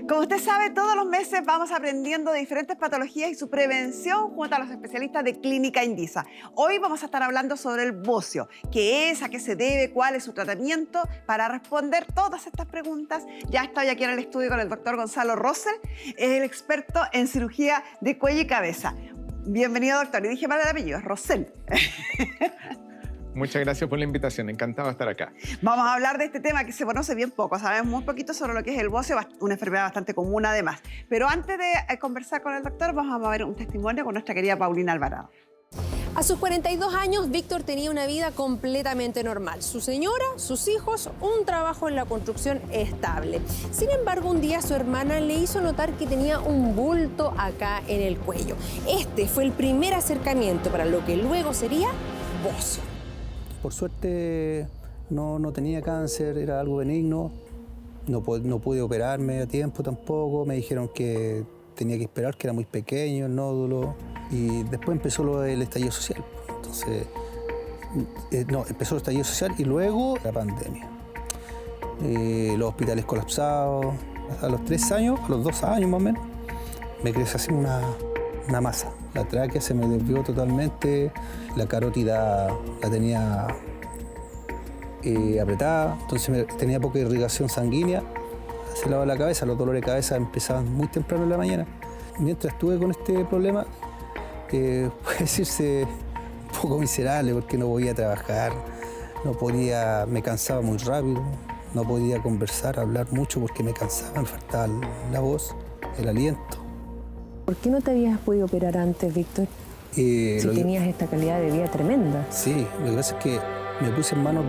Como usted sabe, todos los meses vamos aprendiendo de diferentes patologías y su prevención junto a los especialistas de Clínica Indisa. Hoy vamos a estar hablando sobre el bocio, qué es, a qué se debe, cuál es su tratamiento. Para responder todas estas preguntas, ya estoy aquí en el estudio con el doctor Gonzalo Rosel, el experto en cirugía de cuello y cabeza. Bienvenido, doctor. Y dije mal el apellido, es Rosel. Muchas gracias por la invitación, encantado de estar acá. Vamos a hablar de este tema que se conoce bien poco, sabemos muy poquito sobre lo que es el bocio, una enfermedad bastante común además. Pero antes de conversar con el doctor, vamos a ver un testimonio con nuestra querida Paulina Alvarado. A sus 42 años, Víctor tenía una vida completamente normal. Su señora, sus hijos, un trabajo en la construcción estable. Sin embargo, un día su hermana le hizo notar que tenía un bulto acá en el cuello. Este fue el primer acercamiento para lo que luego sería bocio. Por suerte no tenía cáncer, era algo benigno, no pude operarme a tiempo tampoco, me dijeron que tenía que esperar, que era muy pequeño el nódulo, y después empezó el estallido social. Entonces, empezó el estallido social y luego la pandemia. Los hospitales colapsados, a los 3 años, a los 2 años más o menos, me creció así una masa. La tráquea se me desvió totalmente, la carótida la tenía apretada, entonces tenía poca irrigación sanguínea hacia el lado de la cabeza. Los dolores de cabeza empezaban muy temprano en la mañana. Mientras estuve con este problema, puede decirse un poco miserable porque no podía trabajar, me cansaba muy rápido, no podía conversar, hablar mucho porque me cansaba, me faltaba la voz, el aliento. ¿Por qué no te habías podido operar antes, Víctor? Si tenías esta calidad de vida tremenda. Sí, lo que pasa es que me puse en manos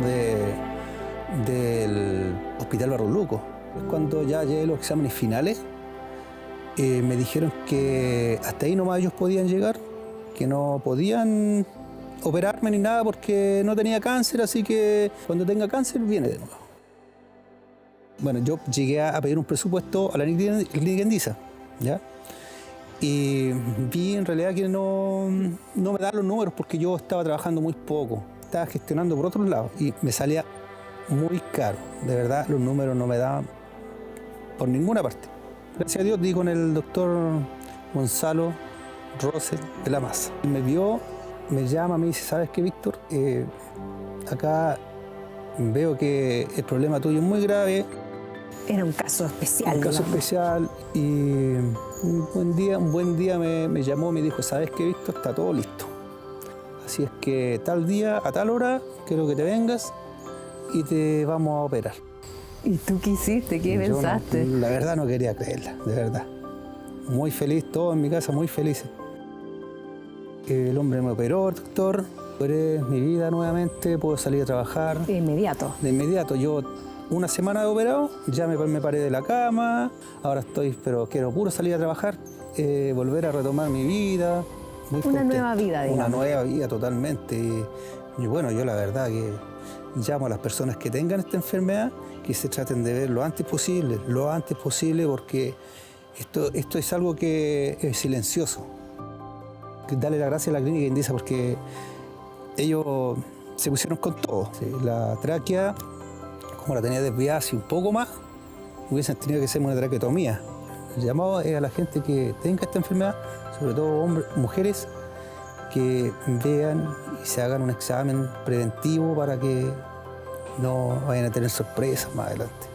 del Hospital Barros Luco. Cuando ya llegué a los exámenes finales, me dijeron que hasta ahí nomás ellos podían llegar, que no podían operarme ni nada porque no tenía cáncer, así que cuando tenga cáncer viene de nuevo. Bueno, yo llegué a pedir un presupuesto a la Clínica Indisa, ¿ya? Y vi en realidad que no me daban los números porque yo estaba trabajando muy poco, estaba gestionando por otros lados y me salía muy caro. De verdad, los números no me daban por ninguna parte. Gracias a Dios di con el doctor Gonzalo Rosel de la Maza. Me vio, me llama, me dice, ¿sabes qué, Víctor? Acá veo que el problema tuyo es muy grave. Era un caso especial. Un caso especial y un buen día me llamó y me dijo, ¿sabes qué, Víctor? Está todo listo. Así es que tal día, a tal hora, quiero que te vengas y te vamos a operar. ¿Y tú qué hiciste? ¿Qué pensaste? La verdad no quería creerla, de verdad. Muy feliz, todos en mi casa muy felices. el hombre me operó, doctor, operé mi vida nuevamente, puedo salir a trabajar. De inmediato. De inmediato, yo una semana de operado, ya me paré de la cama, ahora pero quiero puro salir a trabajar, volver a retomar mi vida. Muy Una nueva vida, digamos. Una nueva vida totalmente. Y bueno, yo la verdad que llamo a las personas que tengan esta enfermedad que se traten de ver lo antes posible, porque esto es algo que es silencioso. Darle las gracias a la clínica Indisa porque ellos se pusieron con todo. Sí, la tráquea, como la tenía desviada así un poco más, hubiesen tenido que hacerme una traqueotomía. El llamado es a la gente que tenga esta enfermedad, sobre todo hombres, mujeres, que vean y se hagan un examen preventivo para que no vayan a tener sorpresas más adelante.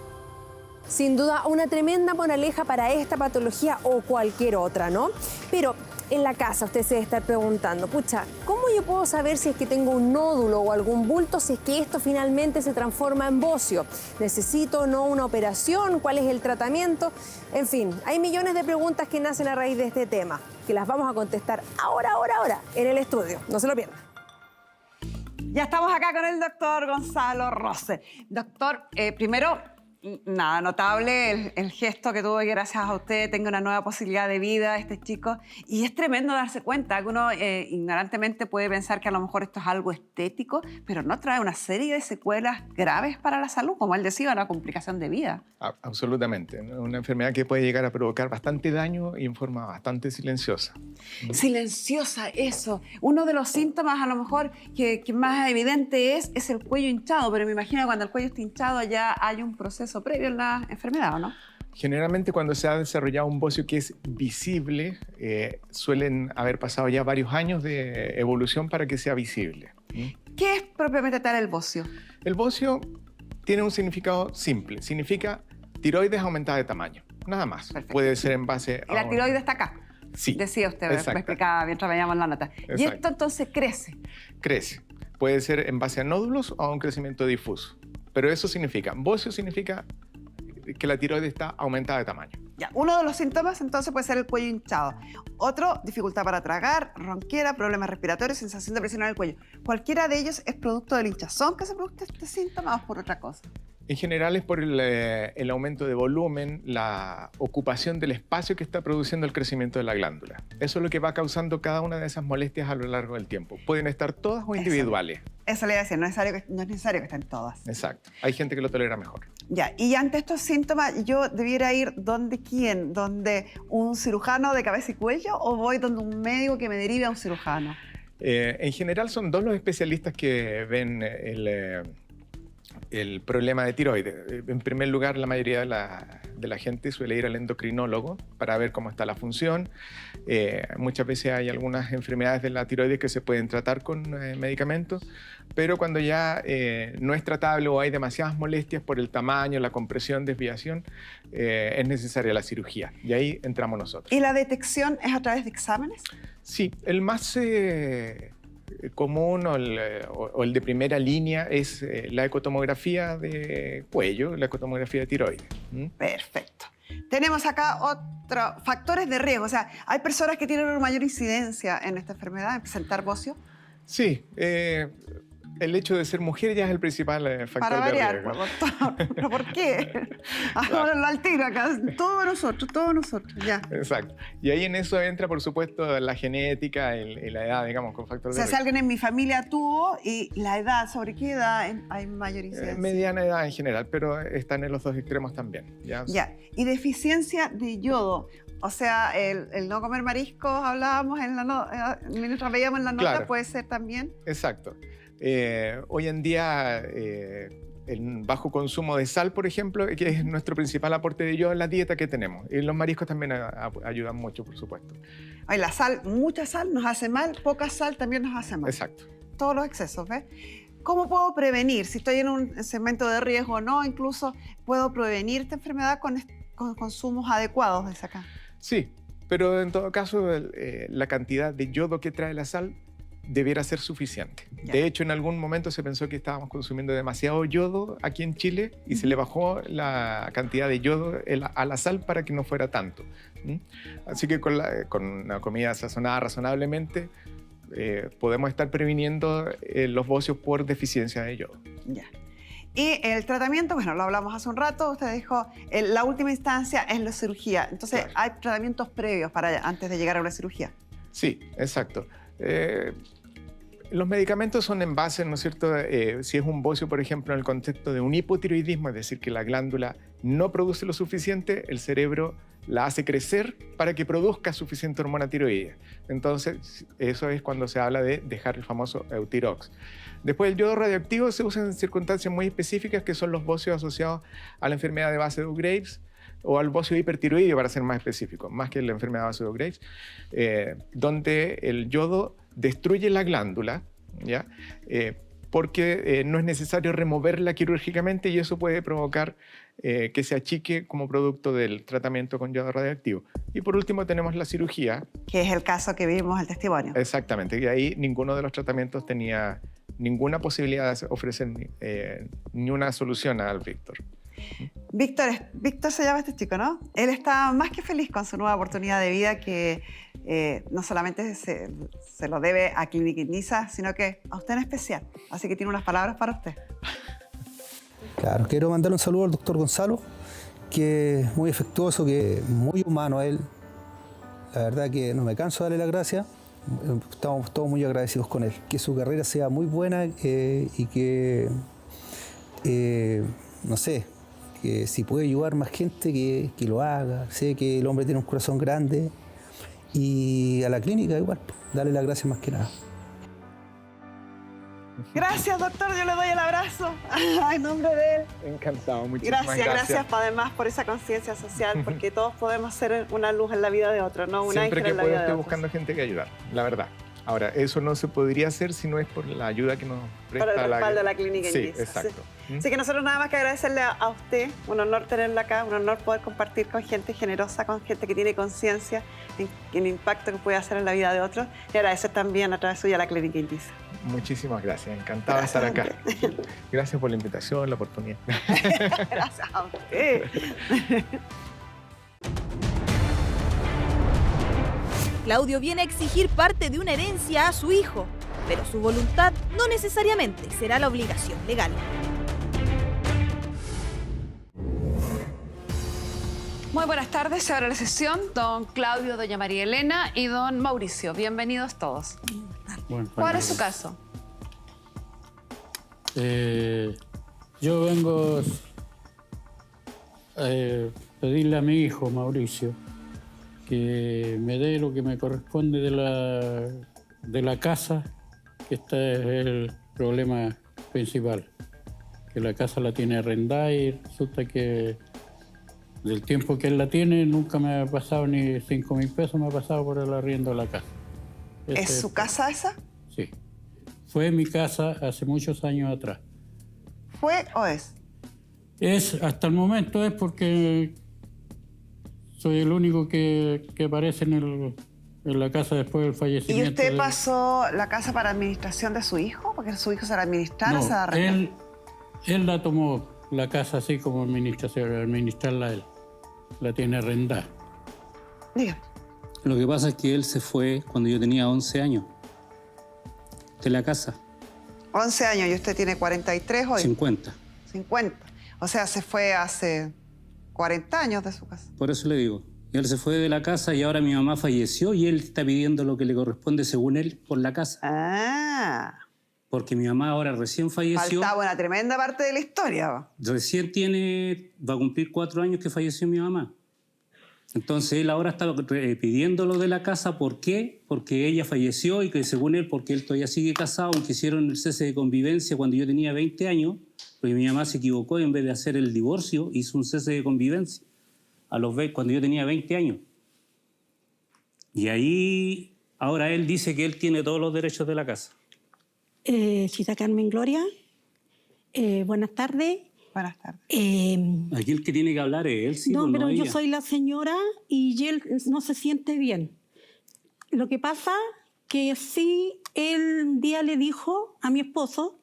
Sin duda, una tremenda moraleja para esta patología o cualquier otra, ¿no? Pero en la casa usted se debe estar preguntando, pucha, ¿cómo yo puedo saber si es que tengo un nódulo o algún bulto, si es que esto finalmente se transforma en bocio? ¿Necesito o no una operación? ¿Cuál es el tratamiento? En fin, hay millones de preguntas que nacen a raíz de este tema, que las vamos a contestar ahora, en el estudio. No se lo pierdan. Ya estamos acá con el doctor Gonzalo Rose. Doctor, primero, nada, notable el gesto que tuvo, que gracias a usted tenga una nueva posibilidad de vida este chico. Y es tremendo darse cuenta que uno ignorantemente puede pensar que a lo mejor esto es algo estético, pero no trae una serie de secuelas graves para la salud, como él decía, una complicación de vida. Absolutamente. Una enfermedad que puede llegar a provocar bastante daño y en forma bastante silenciosa. Silenciosa, eso. Uno de los síntomas a lo mejor que más evidente es el cuello hinchado, pero me imagino que cuando el cuello está hinchado ya hay un proceso previo en la enfermedad, ¿o no? Generalmente cuando se ha desarrollado un bocio que es visible, suelen haber pasado ya varios años de evolución para que sea visible. ¿Qué es propiamente tal el bocio? El bocio tiene un significado simple. Significa tiroides aumentada de tamaño. Nada más. Perfecto. Puede ser en base a... ¿Y la tiroides está acá? Sí. Decía usted, me Exacto. explicaba mientras veíamos la nota. Exacto. Y esto entonces crece. Crece. Puede ser en base a nódulos o a un crecimiento difuso. Pero eso significa, bocio significa que la tiroides está aumentada de tamaño. Ya, uno de los síntomas entonces puede ser el cuello hinchado. Otro, dificultad para tragar, ronquera, problemas respiratorios, sensación de presión en el cuello. ¿Cualquiera de ellos es producto del hinchazón que se produce este síntoma o es por otra cosa? En general es por el aumento de volumen, la ocupación del espacio que está produciendo el crecimiento de la glándula. Eso es lo que va causando cada una de esas molestias a lo largo del tiempo. Pueden estar todas o individuales. Eso le iba a decir, no es necesario que estén todas. Exacto. Hay gente que lo tolera mejor. Ya, y ante estos síntomas, ¿yo debiera ir donde quién? ¿Donde un cirujano de cabeza y cuello o voy donde un médico que me derive a un cirujano? En general son dos los especialistas que ven el problema de tiroides. En primer lugar, la mayoría de la gente suele ir al endocrinólogo para ver cómo está la función. Muchas veces hay algunas enfermedades de la tiroides que se pueden tratar con medicamentos, pero cuando ya no es tratable o hay demasiadas molestias por el tamaño, la compresión, desviación, es necesaria la cirugía. Y ahí entramos nosotros. ¿Y la detección es a través de exámenes? Sí, el más común o el de primera línea es la ecotomografía de cuello, la ecotomografía de tiroides. Perfecto. Tenemos acá otros factores de riesgo. O sea, ¿hay personas que tienen una mayor incidencia en esta enfermedad, en presentar bocio? Sí, el hecho de ser mujer ya es el principal factor Para variar, de riesgo. doctor. ¿Pero por qué? Hagámoslo al tiro acá. Todos nosotros, ya. Exacto. Y ahí en eso entra, por supuesto, la genética y la edad, digamos, con factor O de sea, si riesgo. alguien en mi familia tuvo y la edad, ¿sobre qué edad hay mayor incidencia? Mediana edad en general, pero están en los dos extremos también. Ya. Y deficiencia de yodo. O sea, el no comer mariscos, hablábamos mientras veíamos en la nota, Claro. puede ser también. Exacto. Hoy en día, el bajo consumo de sal, por ejemplo, que es nuestro principal aporte de yodo en la dieta que tenemos. Y los mariscos también ayudan mucho, por supuesto. Ay, la sal, mucha sal nos hace mal, poca sal también nos hace mal. Exacto. Todos los excesos, ¿ves? ¿Cómo puedo prevenir? Si estoy en un segmento de riesgo o no, incluso puedo prevenir esta enfermedad con consumos adecuados, dice acá. Sí, pero en todo caso, la cantidad de yodo que trae la sal debiera ser suficiente. Ya. De hecho, en algún momento se pensó que estábamos consumiendo demasiado yodo aquí en Chile y se le bajó la cantidad de yodo a la sal para que no fuera tanto. Así que con una comida sazonada razonablemente podemos estar previniendo los bocios por deficiencia de yodo. Ya. Y el tratamiento, bueno, lo hablamos hace un rato, usted dijo, la última instancia es la cirugía. Entonces, Claro. ¿hay tratamientos previos antes de llegar a una cirugía? Sí, exacto. Los medicamentos son en base, ¿no es cierto? Si es un bocio, por ejemplo, en el contexto de un hipotiroidismo, es decir, que la glándula no produce lo suficiente, el cerebro la hace crecer para que produzca suficiente hormona tiroidea. Entonces, eso es cuando se habla de dejar el famoso Eutirox. Después, el yodo radioactivo se usa en circunstancias muy específicas, que son los bocios asociados a la enfermedad de Basedow-Graves o al bocio hipertiroideo, para ser más específico, más que la enfermedad de Basedow-Graves, donde el yodo destruye la glándula, ¿ya? Porque no es necesario removerla quirúrgicamente y eso puede provocar que se achique como producto del tratamiento con yodo radioactivo. Y por último tenemos la cirugía. Que es el caso que vimos el testimonio. Exactamente, y ahí ninguno de los tratamientos tenía ninguna posibilidad de ofrecer ni una solución al Víctor. Víctor se llama este chico, ¿no? Él está más que feliz con su nueva oportunidad de vida que no solamente se lo debe a Clínica Indisa, sino que a usted en especial. Así que tiene unas palabras para usted. Claro, quiero mandarle un saludo al doctor Gonzalo, que es muy afectuoso, que es muy humano a él. La verdad que no me canso de darle las gracias. Estamos todos muy agradecidos con él. Que su carrera sea muy buena y que, no sé, que si puede ayudar más gente, que lo haga. Sé que el hombre tiene un corazón grande y a la clínica igual, darle las gracias más que nada. Gracias, doctor. Yo le doy el abrazo en nombre de él. Encantado, muchísimas Gracias, gracias. gracias además por esa conciencia social, porque todos podemos ser una luz en la vida de otro, no un Siempre ángel que en la puedo vida de estoy otro. buscando gente que ayudar, la verdad. Ahora, eso no se podría hacer si no es por la ayuda que nos presta Para el respaldo de la Clínica Sí, Indisa. exacto. Así que nosotros nada más que agradecerle a usted, un honor tenerla acá, un honor poder compartir con gente generosa, con gente que tiene conciencia en el impacto que puede hacer en la vida de otros, y agradecer también a través suya a la Clínica Indisa. Muchísimas gracias, encantado de estar acá. Gracias por la invitación, la oportunidad. Gracias a usted. Claudio viene a exigir parte de una herencia a su hijo, pero su voluntad no necesariamente será la obligación legal. Muy buenas tardes, se abre la sesión. Don Claudio, doña María Elena y don Mauricio. Bienvenidos todos. ¿Cuál es su caso? Yo vengo a pedirle a mi hijo, Mauricio, que me dé lo que me corresponde de la casa, que este es el problema principal. Que la casa la tiene arrendada y resulta que del tiempo que él la tiene nunca me ha pasado ni 5.000 pesos, me ha pasado por el arriendo de la casa. ¿Es su casa esa? Sí. Fue mi casa hace muchos años atrás. ¿Fue o es? Hasta el momento es porque soy el único que aparece en la casa después del ¿Y fallecimiento. usted pasó la casa para administración de su hijo? ¿Porque su hijo se la administrara o se la arrendó? Él la tomó, la casa así como administrarla él. La tiene arrendada. Dígame. Lo que pasa es que él se fue cuando yo tenía 11 años de la casa. 11 años y usted tiene 43 hoy. 50. 50. O sea, se fue hace 40 años de su casa. Por eso le digo. Y él se fue de la casa y ahora mi mamá falleció y él está pidiendo lo que le corresponde según él por la casa. Ah. Porque mi mamá ahora recién falleció. Faltaba una tremenda parte de la historia. Recién va a cumplir 4 años que falleció mi mamá. Entonces él ahora está pidiendo lo de la casa. ¿Por qué? Porque ella falleció y que según él, porque él todavía sigue casado, aunque hicieron el cese de convivencia cuando yo tenía 20 años, porque mi mamá se equivocó y en vez de hacer el divorcio, hizo un cese de convivencia cuando yo tenía 20 años. Y ahí, ahora él dice que él tiene todos los derechos de la casa. Cita Carmen Gloria, buenas tardes. Buenas tardes. Aquí el que tiene que hablar es él, sí, No, pues, pero no yo ella. soy la señora y él no se siente bien. Lo que pasa que sí, él un día le dijo a mi esposo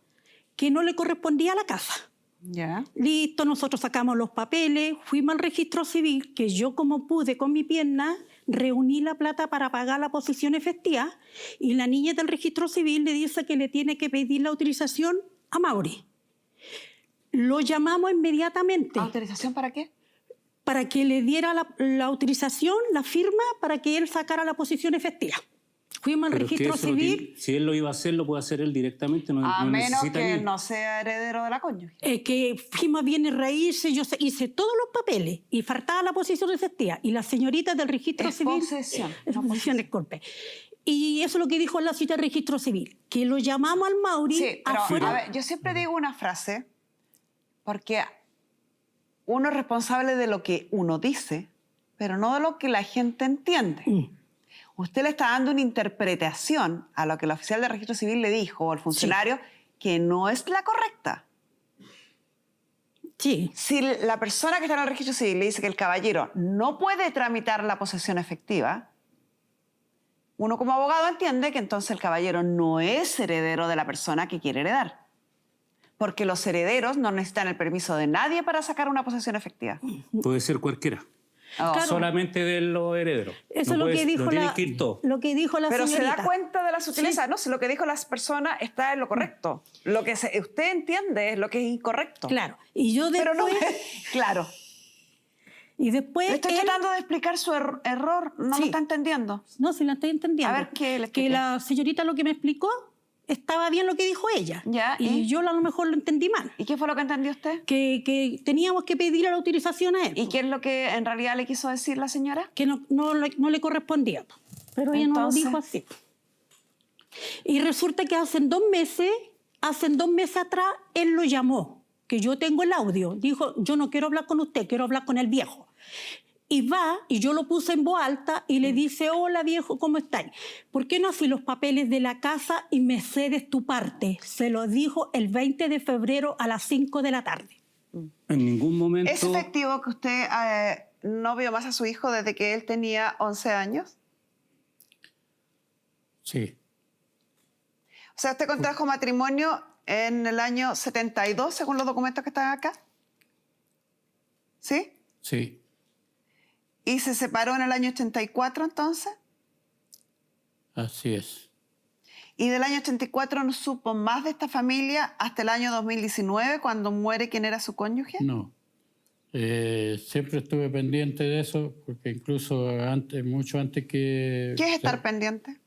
que no le correspondía la casa. Ya. Listo, nosotros sacamos los papeles, fuimos al registro civil, que yo como pude con mi pierna, reuní la plata para pagar la posición efectiva y la niña del registro civil le dice que le tiene que pedir la autorización a Mauri. Lo llamamos inmediatamente. ¿Autorización para qué? Para que le diera la autorización, la firma, para que él sacara la posición efectiva. Fuimos al Pero es que registro eso lo civil. tiene- si él lo iba a hacer, lo puede hacer él directamente. No, A no menos necesita que ni- no sea heredero de la cónyuge. Que fuimos a bienes raíces, yo hice todos los papeles y faltaba la posición efectiva. Y la señorita del registro Es civil. posesión, Posesión, disculpe. Y eso es lo que dijo la cita del registro civil, que lo llamamos al Mauri Sí, pero afuera. a ver, yo siempre digo una frase, porque uno es responsable de lo que uno dice, pero no de lo que la gente entiende. Usted le está dando una interpretación a lo que el oficial de registro civil le dijo, o el funcionario, que no es la correcta. Sí. Si la persona que está en el registro civil le dice que el caballero no puede tramitar la posesión efectiva, uno como abogado entiende que entonces el caballero no es heredero de la persona que quiere heredar. Porque los herederos no necesitan el permiso de nadie para sacar una posesión efectiva. Puede ser cualquiera. Claro. Solamente de los herederos. Eso No es lo puede- que dijo no tienen la, que ir todos. lo que dijo la Pero señorita. se da cuenta de la sutileza. No, si lo que dijo las personas está en lo correcto. Lo que usted entiende es lo que es incorrecto. Claro. Y yo después... Pero no, claro. Y después Le estoy él- tratando de explicar su error. No Sí. lo está entendiendo. No, sí la estoy entendiendo. A ver, ¿qué le Que expliqué? la señorita lo que me explicó estaba bien lo que dijo ella. Ya, y yo a lo mejor lo entendí mal. ¿Y qué fue lo que entendió usted? Que teníamos que pedirle la autorización a él. ¿Y qué es lo que en realidad le quiso decir la señora? Que no le correspondía. Pero ella no lo Entonces- dijo así. Y resulta que hace 2 meses atrás, él lo llamó, que yo tengo el audio. Dijo, yo no quiero hablar con usted, quiero hablar con el viejo. Y va, y yo lo puse en voz alta y le dice, hola viejo, ¿cómo estáis? ¿Por qué no hacéis los papeles de la casa y me cedes tu parte? Se lo dijo el 20 de febrero a las 5 de la tarde. En ningún momento... ¿Es efectivo que usted no vio más a su hijo desde que él tenía 11 años? Sí, O sea, usted contrajo matrimonio en el año 72, según los documentos que están acá. ¿Sí? sí, ¿Y se separó en el año 84 entonces? así es. ¿Y del año 84 no supo más de esta familia hasta el año 2019, cuando muere quien era su cónyuge? No. Siempre estuve pendiente de eso, porque incluso antes, mucho antes que... ¿Qué es estar pendiente?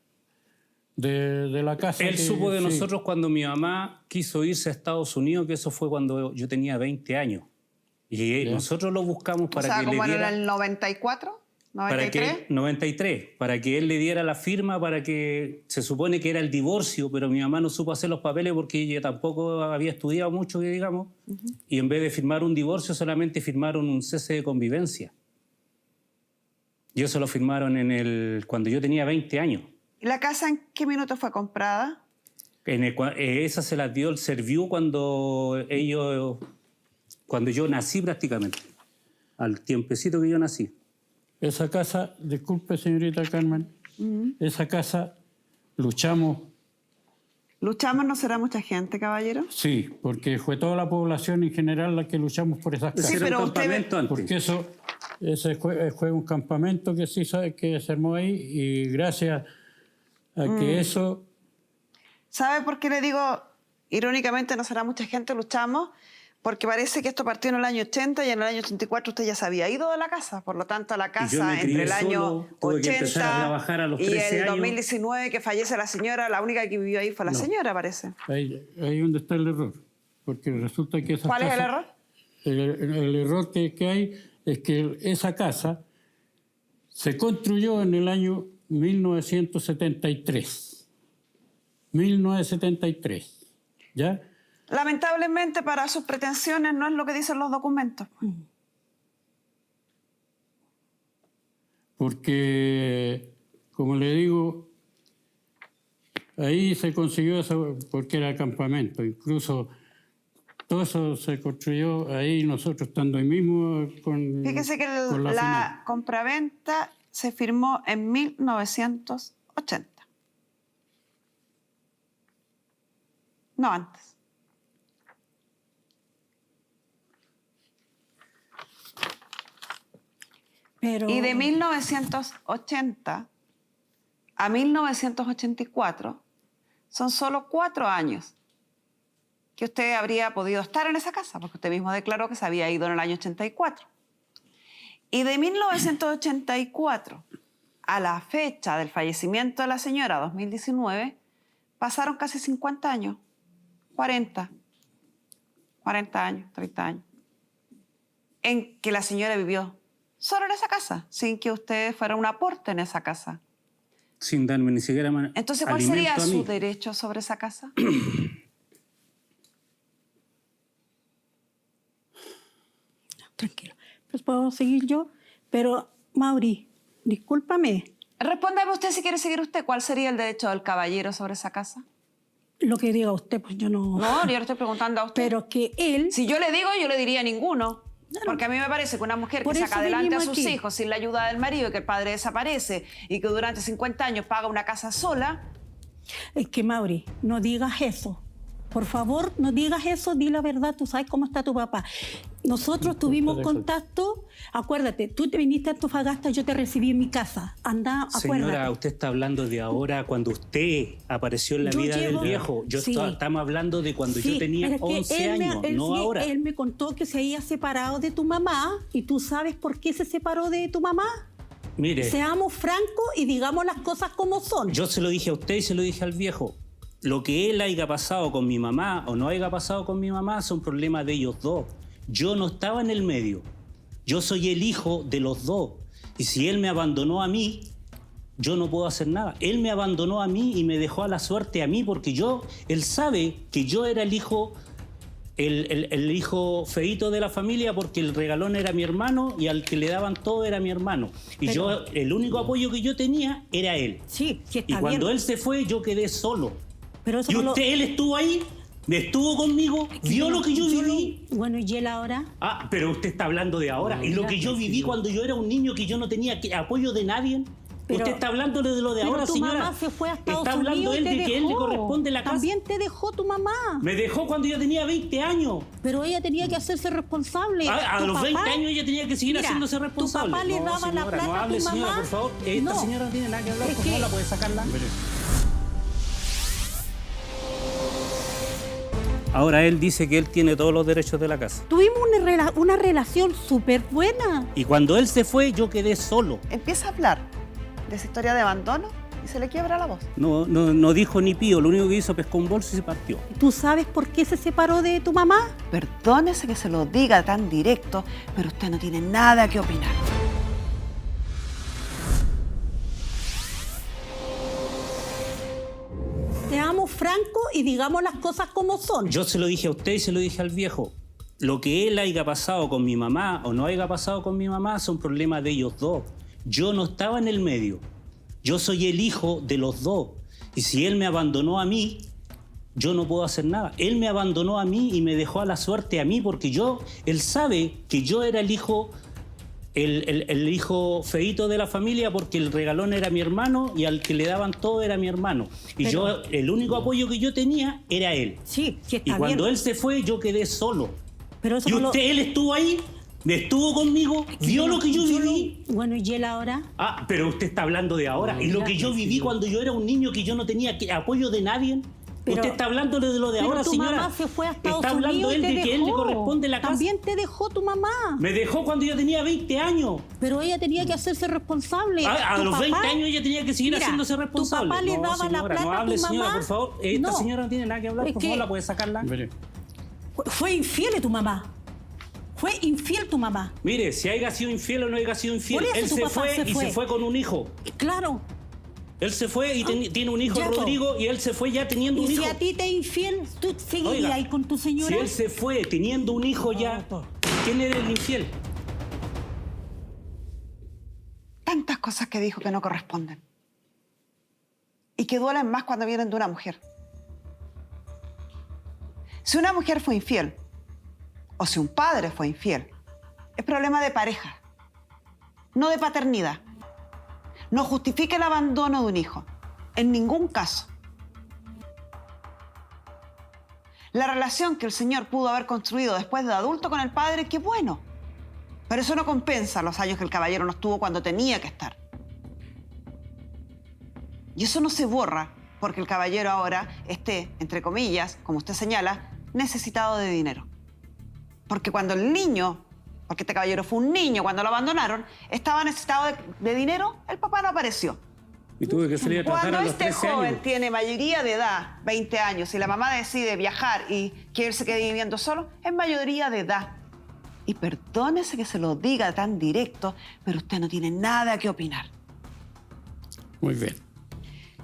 de la casa. Él que- supo de sí. nosotros cuando mi mamá quiso irse a Estados Unidos, que eso fue cuando yo tenía 20 años. Y nosotros lo buscamos O para sea, que como le diera... en el 94, Para 93. que, 93, para que él le diera la firma, para que se supone que era el divorcio, pero mi mamá no supo hacer los papeles porque ella tampoco había estudiado mucho, que digamos, y en vez de firmar un divorcio solamente firmaron un cese de convivencia. Y eso lo firmaron cuando yo tenía 20 años. ¿Y la casa en qué minuto fue comprada? Esa se las dio el Serviu cuando yo nací prácticamente, al tiempecito que yo nací. Esa casa, disculpe señorita Carmen, esa casa luchamos. ¿Luchamos no será mucha gente, caballero? Sí, porque fue toda la población en general la que luchamos por esas casas. Sí, pero un campamento antes. Porque ese fue un campamento que que se armó ahí y gracias a que eso... ¿Sabe por qué le digo, irónicamente, no será mucha gente, luchamos? Porque parece que esto partió en el año 80 y en el año 84 usted ya se había ido de la casa. Por lo tanto, la Y yo casa me crié entre el año solo, tuve que empezar a trabajar a los y 13 el años. 2019 que fallece la señora, la única que vivió ahí fue la No. señora, parece. Ahí donde está el error. Porque resulta que esa ¿Cuál es el casa- error? El error que hay es que esa casa se construyó en el año 1973. 1973. ¿Ya? Lamentablemente, para sus pretensiones no es lo que dicen los documentos. Porque, como le digo, ahí se consiguió eso porque era campamento. Incluso todo eso se construyó ahí, nosotros estando ahí mismo con, Fíjese que con la final. compraventa se firmó en 1980. No antes. Pero... Y de 1980 a 1984 son solo 4 años que usted habría podido estar en esa casa, porque usted mismo declaró que se había ido en el año 84. Y de 1984 a la fecha del fallecimiento de la señora, 2019, pasaron casi 50 años, 40 años, 30 años, en que la señora vivió solo en esa casa, sin que usted fuera un aporte en esa casa. Sin darme ni siquiera Entonces, ¿cuál sería su derecho sobre esa casa? Tranquilo. Pues puedo seguir yo. Pero, Mauri, discúlpame. Respóndame usted si quiere seguir usted. ¿Cuál sería el derecho del caballero sobre esa casa? Lo que diga usted, pues yo no... No, yo le estoy preguntando a usted. Pero que él... Si yo le digo, yo le diría ninguno. Porque a mí me parece que una mujer que saca adelante a sus hijos sin la ayuda del marido y que el padre desaparece y que durante 50 años paga una casa sola... Es que, Mauri, no digas eso. Por favor, no digas eso, di la verdad, tú sabes cómo está tu papá. Nosotros tuvimos contacto, acuérdate, tú te viniste a Antofagasta, yo te recibí en mi casa. Anda, acuérdate. Señora, usted está hablando de ahora, cuando usted apareció en la vida del viejo. Estamos hablando de cuando yo tenía 11 años, no ahora. Él me contó que se había separado de tu mamá, y tú sabes por qué se separó de tu mamá. Mire. Seamos francos y digamos las cosas como son. Yo se lo dije a usted y se lo dije al viejo. Lo que él haya pasado con mi mamá o no haya pasado con mi mamá son problemas de ellos dos. Yo no estaba en el medio. Yo soy el hijo de los dos. Y si él me abandonó a mí, yo no puedo hacer nada. Él me abandonó a mí y me dejó a la suerte a mí porque él sabe que yo era el hijo feíto de la familia porque el regalón era mi hermano y al que le daban todo era mi hermano. Y el único apoyo que yo tenía era él. Sí, sí está y cuando bien. él se fue, yo quedé solo. Pero eso y él estuvo ahí, estuvo conmigo, vio lo que yo viví. Bueno, ¿y él ahora? Ah, pero usted está hablando de ahora. Y lo que yo viví cuando yo era un niño, que yo no tenía apoyo de nadie. Usted está hablando de lo de ahora, señora. Pero tu mamá se fue a Estados Está hablando Unidos él y te de que él le dejó. corresponde la casa. También te dejó tu mamá. Me dejó cuando yo tenía 20 años. Pero ella tenía que hacerse responsable. A los 20 años ella tenía que seguir haciéndose responsable. Tu papá le daba la plata no hable, a tu mamá. señora, por favor. Esta señora no tiene nada que hablar. Por favor, ¿la puede sacarla? Ahora él dice que él tiene todos los derechos de la casa. Tuvimos una relación súper buena. Y cuando él se fue, yo quedé solo. Empieza a hablar de esa historia de abandono y se le quiebra la voz. No dijo ni pío, lo único que hizo pescó un bolso y se partió. ¿Tú sabes por qué se separó de tu mamá? Perdónese que se lo diga tan directo, pero usted no tiene nada que opinar. Seamos francos y digamos las cosas como son. Yo se lo dije a usted y se lo dije al viejo. Lo que él haya pasado con mi mamá o no haya pasado con mi mamá son problemas de ellos dos. Yo no estaba en el medio. Yo soy el hijo de los dos. Y si él me abandonó a mí, yo no puedo hacer nada. Él me abandonó a mí y me dejó a la suerte a mí porque él sabe que yo era el hijo feíto de la familia porque el regalón era mi hermano y al que le daban todo era mi hermano. Y el único apoyo que yo tenía era él. Sí, sí está y cuando bien. él se fue, yo quedé solo. Pero eso él estuvo ahí, estuvo conmigo, vio lo que yo viví. Bueno, ¿y él ahora? Ah, pero usted está hablando de ahora. Y lo que yo viví cuando yo era un niño que yo no tenía apoyo de nadie. Usted está hablando de lo de ahora, señora. Tu mamá se fue a Estados Está hablando Unidos él y te de que él le dejó. corresponde la casa. También te dejó tu mamá. Me dejó cuando yo tenía 20 años. Pero ella tenía que hacerse responsable. A Tu los papá- 20 años ella tenía que seguir Mira, haciéndose responsable. Tu papá le daba la señora, plata no a hable, tu mamá. señora, por favor. Esta No. señora no tiene nada que hablar. Es Por que- favor, ¿la puede sacarla? Fue infiel tu mamá. Fue infiel tu mamá. Mire, si haya sido infiel o no haya sido infiel, Por eso él tu se papá fue se y fue. se fue con un hijo. Claro. Él se fue y tiene un hijo, Ya, po. Rodrigo, y él se fue ya teniendo Y un si hijo. a ti te infiel, ¿tú seguirías Oiga, ahí con tu señora? Si él se fue teniendo un hijo ya, ¿quién era el infiel? Tantas cosas que dijo que no corresponden. Y que duelen más cuando vienen de una mujer. Si una mujer fue infiel, o si un padre fue infiel, es problema de pareja, no de paternidad. No justifica el abandono de un hijo, en ningún caso. La relación que el señor pudo haber construido después de adulto con el padre, qué bueno. Pero eso no compensa los años que el caballero no estuvo cuando tenía que estar. Y eso no se borra porque el caballero ahora esté, entre comillas, como usted señala, necesitado de dinero. Porque cuando el niño, porque este caballero fue un niño cuando lo abandonaron, estaba necesitado de dinero, el papá no apareció. Y tuve que salir a trabajar Cuando a los este 13 joven años. tiene mayoría de edad, 20 años, y la mamá decide viajar y que él se quede viviendo solo, es mayoría de edad. Y perdónese que se lo diga tan directo, pero usted no tiene nada que opinar. Muy bien.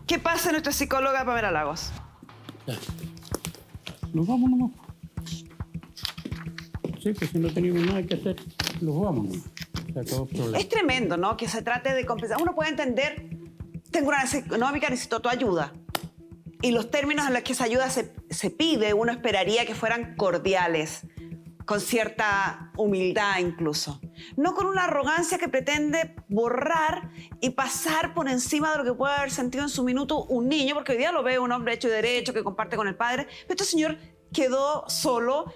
¿Qué pasa nuestra psicóloga Pamela Lagos? Nos vamos nomás. Sí, que si no tenemos nada que hacer, nos vamos nomás. Se acabó el problema. Es tremendo, ¿no? Que se trate de compensar. Uno puede entender, tengo una necesidad económica, necesito tu ayuda. Y los términos en los que esa ayuda se pide, uno esperaría que fueran cordiales, con cierta humildad incluso. No con una arrogancia que pretende borrar y pasar por encima de lo que puede haber sentido en su minuto un niño, porque hoy día lo ve un hombre hecho y derecho que comparte con el padre. Pero este señor quedó solo,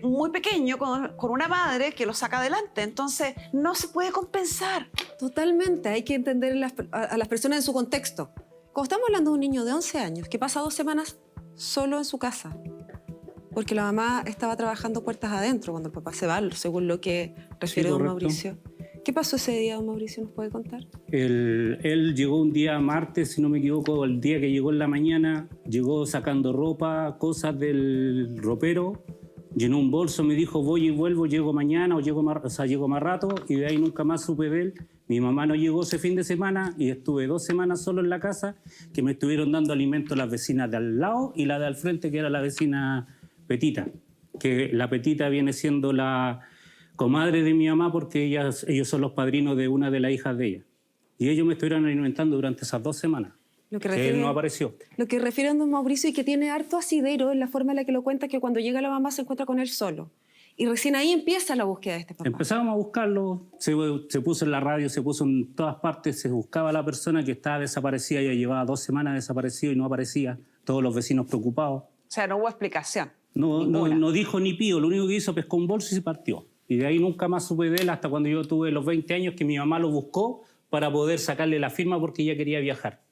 muy pequeño, con una madre que lo saca adelante. Entonces, no se puede compensar. Totalmente, hay que entender a las personas en su contexto. Como estamos hablando de un niño de 11 años que pasa 2 semanas solo en su casa, porque la mamá estaba trabajando puertas adentro cuando el papá se va, según lo que refiere don correcto. Mauricio. ¿Qué pasó ese día, don Mauricio? ¿Nos puede contar? Él llegó un día martes, si no me equivoco, el día que llegó en la mañana, llegó sacando ropa, cosas del ropero, llenó un bolso, me dijo voy y vuelvo, llego mañana o llego más rato, y de ahí nunca más supe de él. Mi mamá no llegó ese fin de semana y estuve 2 semanas solo en la casa, que me estuvieron dando alimento las vecinas de al lado y la de al frente, que era la vecina Petita, que la Petita viene siendo la comadre de mi mamá porque ellos son los padrinos de una de las hijas de ella. Y ellos me estuvieron alimentando durante esas 2 semanas. Lo que Él no apareció. Lo que refiere a don Mauricio y que tiene harto asidero en la forma en la que lo cuenta, que cuando llega la mamá se encuentra con él solo. Y recién ahí empieza la búsqueda de este papá. Empezamos a buscarlo, se puso en la radio, se puso en todas partes, se buscaba a la persona que estaba desaparecida, ya llevaba 2 semanas desaparecido y no aparecía, todos los vecinos preocupados. O sea, no hubo explicación. No dijo ni pío, lo único que hizo pescó un bolso y se partió. Y de ahí nunca más supe de él hasta cuando yo tuve los 20 años, que mi mamá lo buscó para poder sacarle la firma porque ella quería viajar.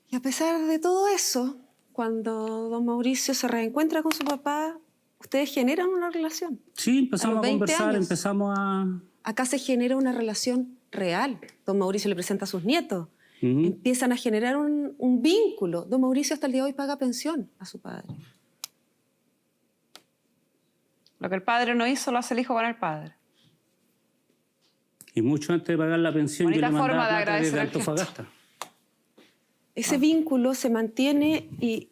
Y a pesar de todo eso, cuando don Mauricio se reencuentra con su papá, ustedes generan una relación. Sí, empezamos a 20 conversar, años. empezamos a... Acá se genera una relación real. Don Mauricio le presenta a sus nietos. Empiezan a generar un vínculo. Don Mauricio hasta el día de hoy paga pensión a su padre. Lo que el padre no hizo, lo hace el hijo con el padre. Y mucho antes de pagar la pensión, Bonita yo le forma mandaba de plata desde agradecer el gesto. Antofagasta. Ese vínculo se mantiene y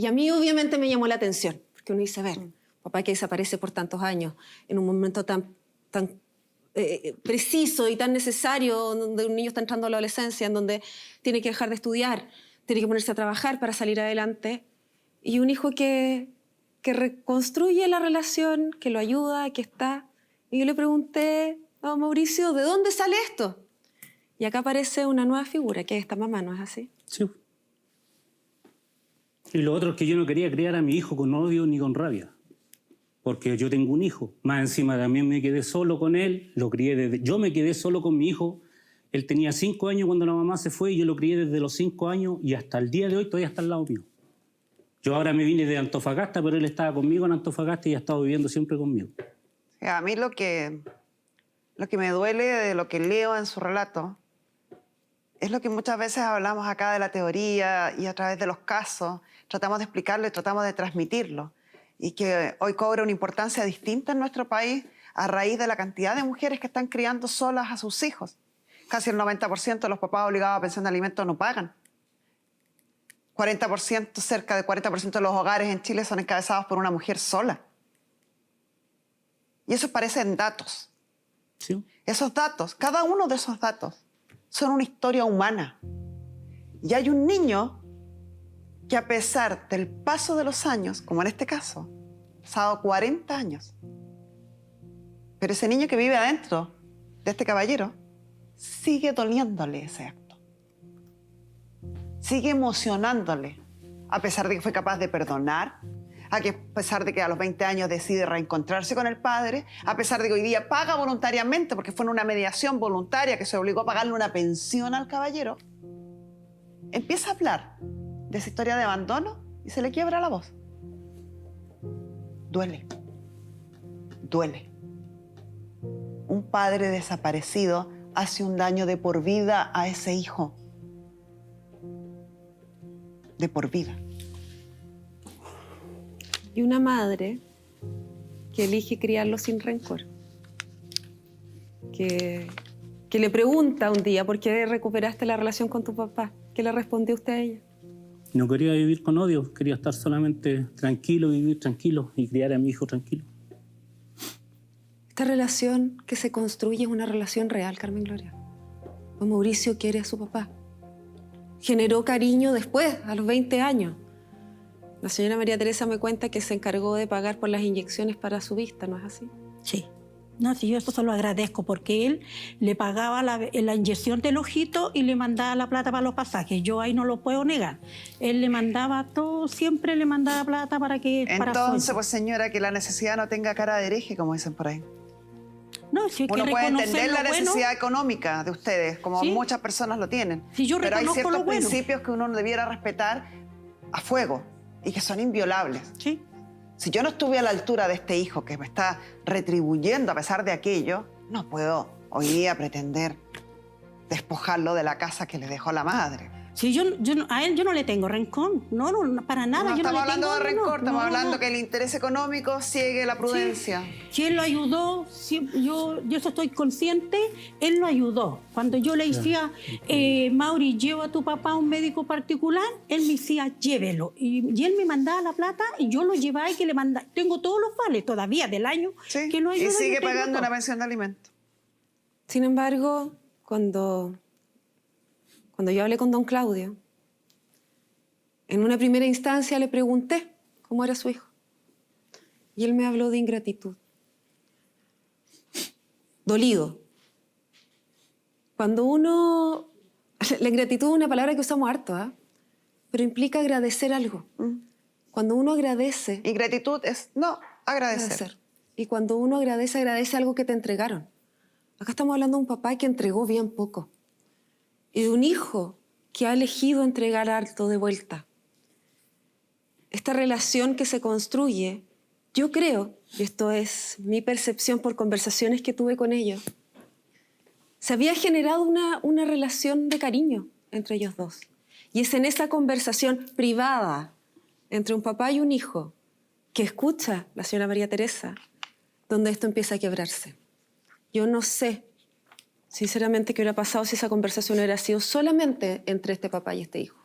a mí obviamente me llamó la atención. Porque uno dice, a ver, papá que desaparece por tantos años, en un momento tan preciso y tan necesario, donde un niño está entrando a la adolescencia, en donde tiene que dejar de estudiar, tiene que ponerse a trabajar para salir adelante, y un hijo que reconstruye la relación, que lo ayuda, que está. Y yo le pregunté a don Mauricio, ¿de dónde sale esto? Y acá aparece una nueva figura, que es esta mamá, ¿no es así? Sí. Y lo otro es que yo no quería criar a mi hijo con odio ni con rabia. Porque yo tengo un hijo. Más encima también me quedé solo con él. Lo crié desde... Yo me quedé solo con mi hijo. Él tenía 5 años cuando la mamá se fue y yo lo crié desde los 5 años y hasta el día de hoy todavía está al lado mío. Yo ahora me vine de Antofagasta, pero él estaba conmigo en Antofagasta y ha estado viviendo siempre conmigo. A mí lo que me duele de lo que leo en su relato es lo que muchas veces hablamos acá de la teoría y a través de los casos tratamos de explicarlo y tratamos de transmitirlo. Y que hoy cobra una importancia distinta en nuestro país a raíz de la cantidad de mujeres que están criando solas a sus hijos. Casi el 90% de los papás obligados a pensión de alimentos no pagan. 40%, cerca de 40% de los hogares en Chile son encabezados por una mujer sola. Y eso parecen datos. Sí. Esos datos, cada uno de esos datos, son una historia humana. Y hay un niño que a pesar del paso de los años, como en este caso, ha pasado 40 años, pero ese niño que vive adentro de este caballero sigue doliéndole ese acto. Sigue emocionándole, a pesar de que fue capaz de perdonar, a que a pesar de que a los 20 años decide reencontrarse con el padre, a pesar de que hoy día paga voluntariamente, porque fue en una mediación voluntaria que se obligó a pagarle una pensión al caballero, empieza a hablar de esa historia de abandono y se le quiebra la voz. Duele. Duele. Un padre desaparecido hace un daño de por vida a ese hijo. De por vida. Y una madre que elige criarlo sin rencor. Que le pregunta un día por qué recuperaste la relación con tu papá. ¿Qué le respondió usted a ella? No quería vivir con odio, quería estar solamente tranquilo, vivir tranquilo y criar a mi hijo tranquilo. Esta relación que se construye es una relación real, Carmen Gloria. Don Mauricio quiere a su papá. Generó cariño después, a los 20 años. La señora María Teresa me cuenta que se encargó de pagar por las inyecciones para su vista, ¿no es así? Sí. No, sí, yo eso se lo agradezco porque él le pagaba la inyección del ojito y le mandaba la plata para los pasajes. Yo ahí no lo puedo negar. Él le mandaba todo, siempre le mandaba plata para que... Entonces, pues señora, que la necesidad no tenga cara de hereje, como dicen por ahí. No, si es que uno puede entender la bueno, necesidad económica de ustedes, como ¿sí? Muchas personas lo tienen. Si yo pero hay reconozco ciertos lo bueno. principios que uno debiera respetar a fuego y que son inviolables. Sí. Si yo no estuve a la altura de este hijo que me está retribuyendo a pesar de aquello, no puedo hoy día pretender despojarlo de la casa que le dejó la madre. Si a él yo no le tengo rencor, no, para nada. No yo estamos no le hablando tengo, de rencor, estamos no. hablando que el interés económico ciegue la prudencia. Si él lo ayudó, yo eso estoy consciente, él lo ayudó. Cuando yo le decía, Mauri, lleva a tu papá a un médico particular, él me decía, llévelo. Y él me mandaba la plata y yo lo llevaba y que le mandaba. Tengo todos los vales todavía del año que lo ayudó. Y sigue pagando una pensión de alimentos. Sin embargo, cuando yo hablé con don Claudio, en una primera instancia le pregunté cómo era su hijo. Y él me habló de ingratitud. Dolido. Cuando uno... La ingratitud es una palabra que usamos harto, ¿eh? Pero implica agradecer algo. Cuando uno agradece... Ingratitud es no agradecer. Y cuando uno agradece algo que te entregaron. Acá estamos hablando de un papá que entregó bien poco. Y de un hijo que ha elegido entregar harto de vuelta. Esta relación que se construye, yo creo, y esto es mi percepción por conversaciones que tuve con ellos, se había generado una relación de cariño entre ellos dos. Y es en esa conversación privada entre un papá y un hijo que escucha la señora María Teresa, donde esto empieza a quebrarse. Yo no sé sinceramente qué hubiera pasado si esa conversación hubiera sido solamente entre este papá y este hijo.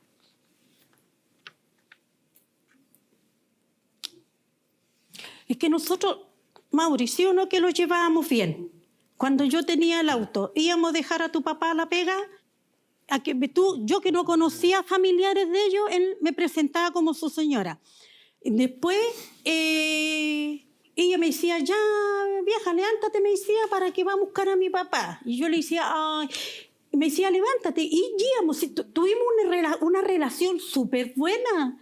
Es que nosotros, Mauricio, no que lo llevábamos bien. Cuando yo tenía el auto, íbamos a dejar a tu papá a la pega, yo que no conocía familiares de ellos, él me presentaba como su señora. Después, ella me decía, ya, vieja, levántate, me decía, para que va a buscar a mi papá. Y yo le decía, ay, me decía, levántate. Y íbamos, tuvimos una relación súper buena.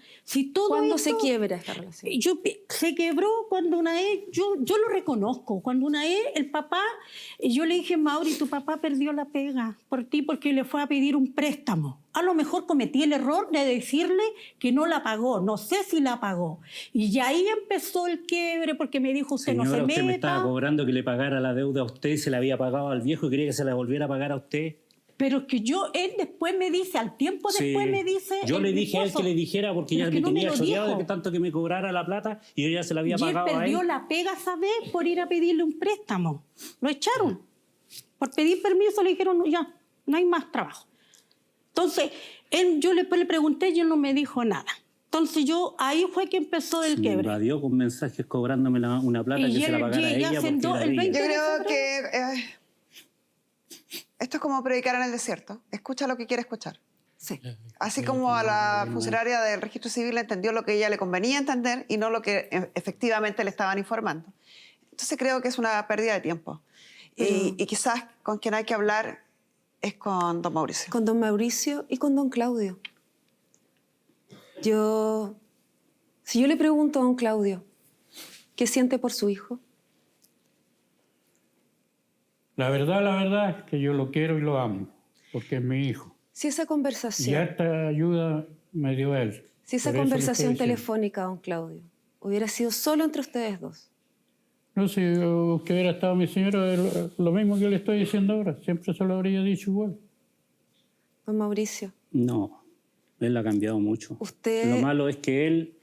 ¿Cuándo se quiebra esta relación? Se quebró cuando una vez, yo lo reconozco, cuando una vez el papá, yo le dije, Mauri, tu papá perdió la pega por ti porque le fue a pedir un préstamo. A lo mejor cometí el error de decirle que no la pagó, no sé si la pagó. Y ahí empezó el quiebre porque me dijo, usted Señora, no se meta. usted me estaba cobrando que le pagara la deuda a usted y se la había pagado al viejo y quería que se la volviera a pagar a usted. Pero es que él después me dice, al tiempo después me dice... Yo le dije a él que le dijera porque ya me tenía choreado de que tanto que me cobrara la plata y yo ya se la había pagado a él. Y él perdió la pega esa vez por ir a pedirle un préstamo. Lo echaron. Por pedir permiso le dijeron, ya, no hay más trabajo. Entonces, yo le pregunté y él no me dijo nada. Entonces ahí fue que empezó el quiebre. Me invadió con mensajes cobrándome una plata que se la pagara a ella. Yo creo que esto es como predicar en el desierto. Escucha lo que quiere escuchar. Sí. Así como a la funcionaria del registro civil entendió lo que ella le convenía entender y no lo que efectivamente le estaban informando. Entonces creo que es una pérdida de tiempo. Y quizás con quien hay que hablar es con don Mauricio. Con don Mauricio y con don Claudio. Yo Si yo le pregunto a don Claudio, ¿qué siente por su hijo? La verdad es que yo lo quiero y lo amo, porque es mi hijo. Si esa Y conversación, esta ayuda me dio él. si esa Por eso le conversación estoy diciendo. telefónica, don Claudio, hubiera sido solo entre ustedes dos, No, si usted hubiera estado mi señora, lo mismo que le estoy diciendo ahora, siempre se lo habría dicho igual. don Mauricio, No, él ha cambiado mucho. usted... Lo malo es que él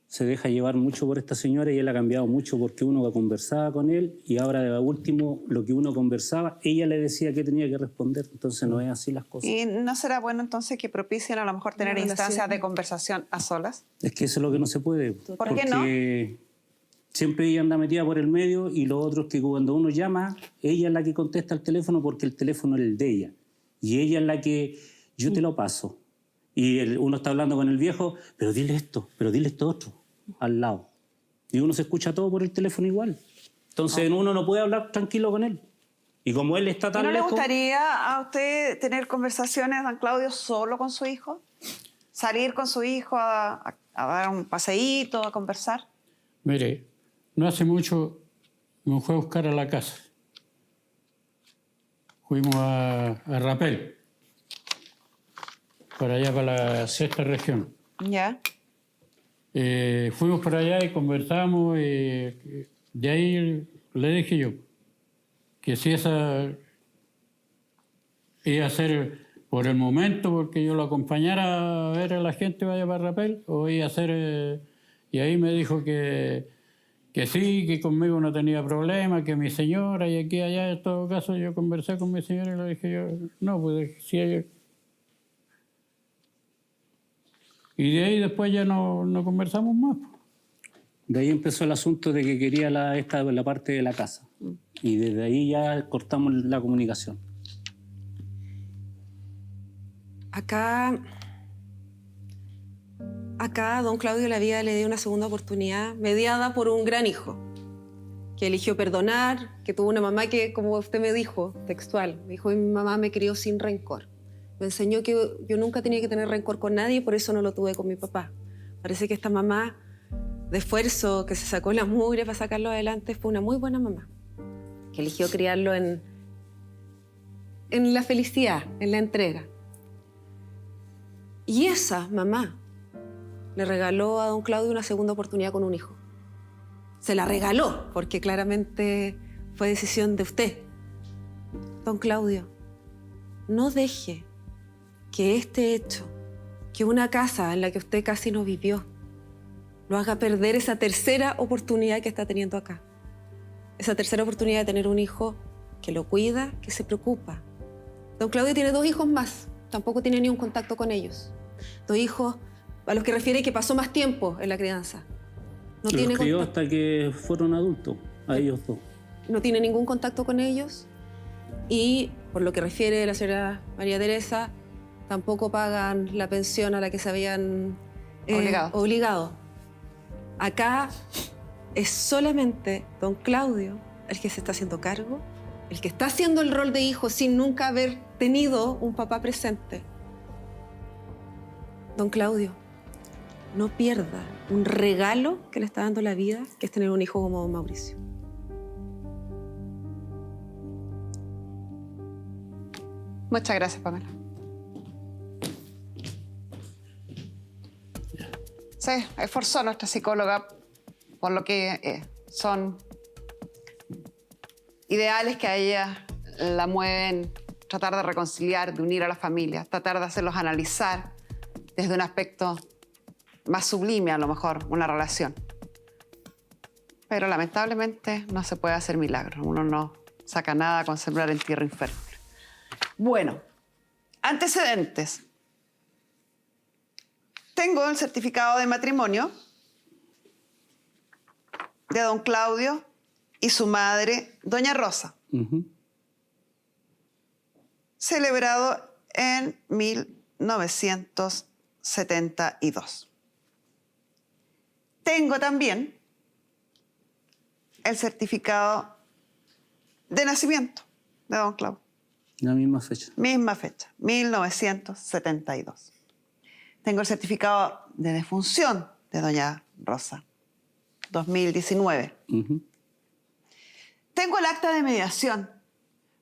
se deja llevar mucho por esta señora y él ha cambiado mucho porque uno conversaba con él y ahora de último lo que uno conversaba, ella le decía que tenía que responder. Entonces no es así las cosas. ¿Y no será bueno entonces que propicien a lo mejor tener Una instancias relación. de conversación a solas? Es que eso es lo que no se puede. ¿Por qué no? Porque siempre ella anda metida por el medio y lo otro es que cuando uno llama, ella es la que contesta el teléfono porque el teléfono es el de ella. Y ella es la que, yo te lo paso. Y uno está hablando con el viejo, pero dile esto otro, al lado. Y uno se escucha todo por el teléfono igual. Entonces uno no puede hablar tranquilo con él. Y como él está ¿Y tan no le lejos... gustaría a usted tener conversaciones, don Claudio, solo con su hijo? ¿Salir con su hijo a dar un paseíto, a conversar? Mire, no hace mucho me fue a buscar a la casa. Fuimos a Rapel, para allá, para la sexta región. ¿Ya? Fuimos para allá y conversamos y de ahí le dije yo que si esa iba a ser por el momento porque yo lo acompañara a ver a la gente vaya para Rapel o iba a ser... y ahí me dijo que sí, que conmigo no tenía problema, que mi señora y aquí y allá, en todo caso yo conversé con mi señora y le dije yo, no, pues si hay... Y de ahí después ya no conversamos más. De ahí empezó el asunto de que quería la parte de la casa. Y desde ahí ya cortamos la comunicación. Acá, don Claudio, la vida le dio una segunda oportunidad mediada por un gran hijo que eligió perdonar, que tuvo una mamá que, como usted me dijo, textual, me dijo, mi mamá me crió sin rencor. Me enseñó que yo nunca tenía que tener rencor con nadie y por eso no lo tuve con mi papá. Parece que esta mamá de esfuerzo, que se sacó la mugre para sacarlo adelante, fue una muy buena mamá, que eligió criarlo en la felicidad, en la entrega. Y esa mamá le regaló a don Claudio una segunda oportunidad con un hijo. Se la regaló, porque claramente fue decisión de usted. Don Claudio, no deje que este hecho, que una casa en la que usted casi no vivió, lo haga perder esa tercera oportunidad que está teniendo acá. Esa tercera oportunidad de tener un hijo que lo cuida, que se preocupa. Don Claudio tiene 2 hijos más, tampoco tiene ni un contacto con ellos. 2 hijos a los que refiere que pasó más tiempo en la crianza. No tiene Los crió contacto. hasta que fueron adultos, a ellos dos. No tiene ningún contacto con ellos y, por lo que refiere la señora María Teresa, tampoco pagan la pensión a la que se habían obligado. Acá es solamente don Claudio el que se está haciendo cargo, el que está haciendo el rol de hijo sin nunca haber tenido un papá presente. Don Claudio, no pierda un regalo que le está dando la vida, que es tener un hijo como don Mauricio. Muchas gracias, Pamela. Sí, esforzó a nuestra psicóloga por lo que son ideales que a ella la mueven, tratar de reconciliar, de unir a las familias, tratar de hacerlos analizar desde un aspecto más sublime, a lo mejor, una relación. Pero lamentablemente no se puede hacer milagros. Uno no saca nada con sembrar en tierra infértil. Bueno, antecedentes. Tengo el certificado de matrimonio de don Claudio y su madre, doña Rosa, celebrado en 1972. Tengo también el certificado de nacimiento de don Claudio. La misma fecha. Misma fecha, 1972. Tengo el certificado de defunción de doña Rosa, 2019. Tengo el acta de mediación,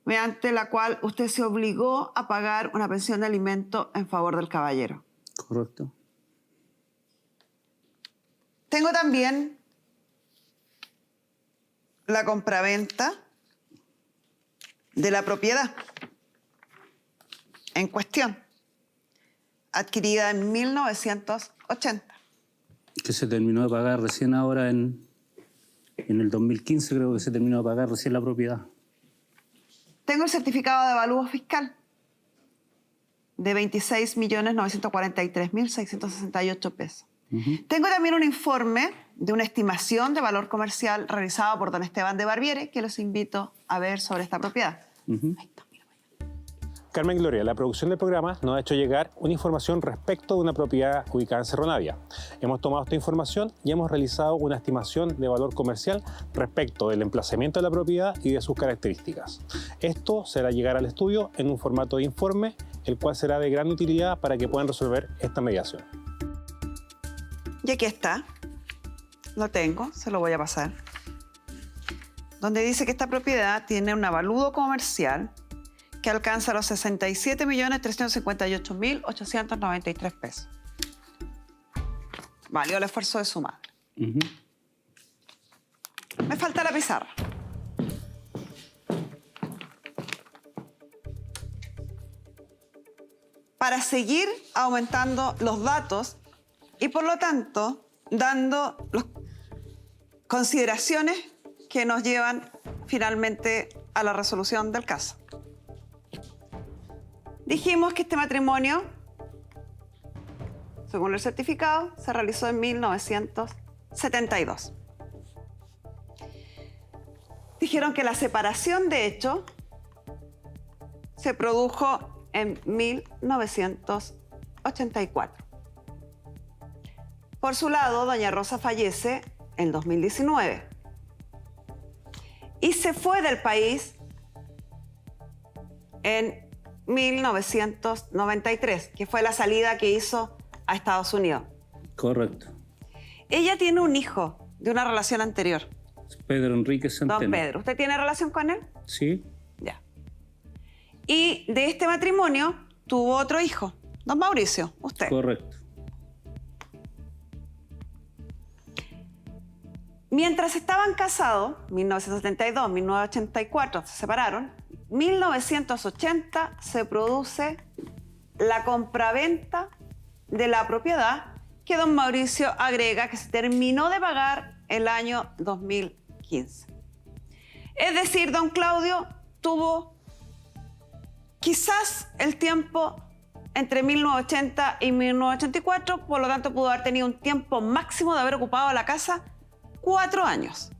mediante la cual usted se obligó a pagar una pensión de alimento en favor del caballero. Correcto. Tengo también la compraventa de la propiedad en cuestión, adquirida en 1980. Que se terminó de pagar recién ahora en el 2015, creo que se terminó de pagar recién la propiedad. Tengo el certificado de avalúo fiscal de 26.943.668 pesos. Tengo también un informe de una estimación de valor comercial realizado por don Esteban de Barbiere, que los invito a ver sobre esta propiedad. Carmen Gloria, la producción del programa nos ha hecho llegar una información respecto de una propiedad ubicada en Cerro Navia. Hemos tomado esta información y hemos realizado una estimación de valor comercial respecto del emplazamiento de la propiedad y de sus características. Esto será llegar al estudio en un formato de informe, el cual será de gran utilidad para que puedan resolver esta mediación. Y aquí está. Lo tengo, se lo voy a pasar. Donde dice que esta propiedad tiene un avaludo comercial que alcanza los 67.358.893 pesos. Valió el esfuerzo de su madre. Me falta la pizarra. Para seguir aumentando los datos y, por lo tanto, dando las consideraciones que nos llevan finalmente a la resolución del caso. Dijimos que este matrimonio, según el certificado, se realizó en 1972. Dijeron que la separación de hecho se produjo en 1984. Por su lado, doña Rosa fallece en 2019 y se fue del país en 1993, que fue la salida que hizo a Estados Unidos. Correcto. Ella tiene un hijo de una relación anterior. Pedro Enrique Centeno. Don Pedro. ¿Usted tiene relación con él? Sí. Ya. Y de este matrimonio tuvo otro hijo, don Mauricio, usted. Correcto. Mientras estaban casados, 1972, 1984, se separaron. 1980 se produce la compraventa de la propiedad que don Mauricio agrega que se terminó de pagar el año 2015. Es decir, don Claudio tuvo quizás el tiempo entre 1980 y 1984, por lo tanto pudo haber tenido un tiempo máximo de haber ocupado la casa 4 años.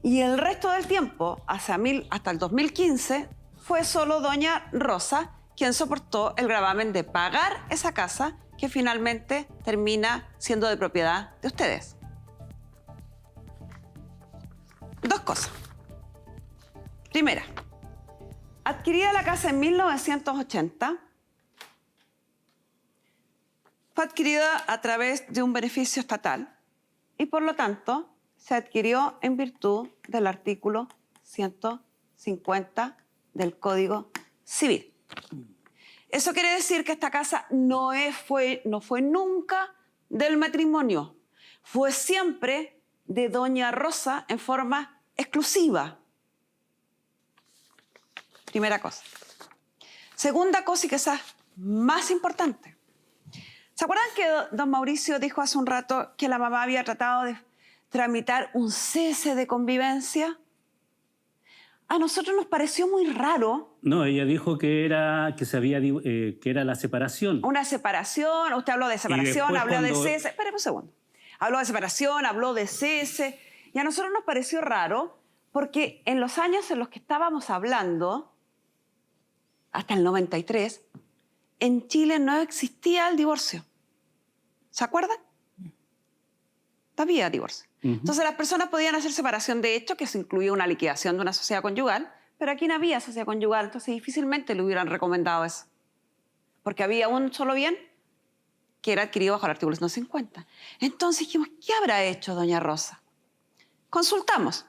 Y el resto del tiempo, hasta el 2015, fue solo doña Rosa quien soportó el gravamen de pagar esa casa que finalmente termina siendo de propiedad de ustedes. Dos cosas. Primera, adquirida la casa en 1980, fue adquirida a través de un beneficio estatal y por lo tanto se adquirió en virtud del artículo 150 del Código Civil. Eso quiere decir que esta casa no fue nunca del matrimonio, fue siempre de doña Rosa en forma exclusiva. Primera cosa. Segunda cosa, y quizás más importante. ¿Se acuerdan que don Mauricio dijo hace un rato que la mamá había tratado de tramitar un cese de convivencia? A nosotros nos pareció muy raro. No, ella dijo que era la separación. Una separación, usted habló de separación, habló de cese. Espérame un segundo. Habló de separación, habló de cese. Y a nosotros nos pareció raro porque en los años en los que estábamos hablando, hasta el 93, en Chile no existía el divorcio. ¿Se acuerdan? No había divorcio. Entonces las personas podían hacer separación de hecho, que se incluía una liquidación de una sociedad conyugal, pero aquí no había sociedad conyugal, entonces difícilmente le hubieran recomendado eso. Porque había un solo bien que era adquirido bajo el artículo 150. Entonces dijimos, ¿qué habrá hecho doña Rosa? Consultamos.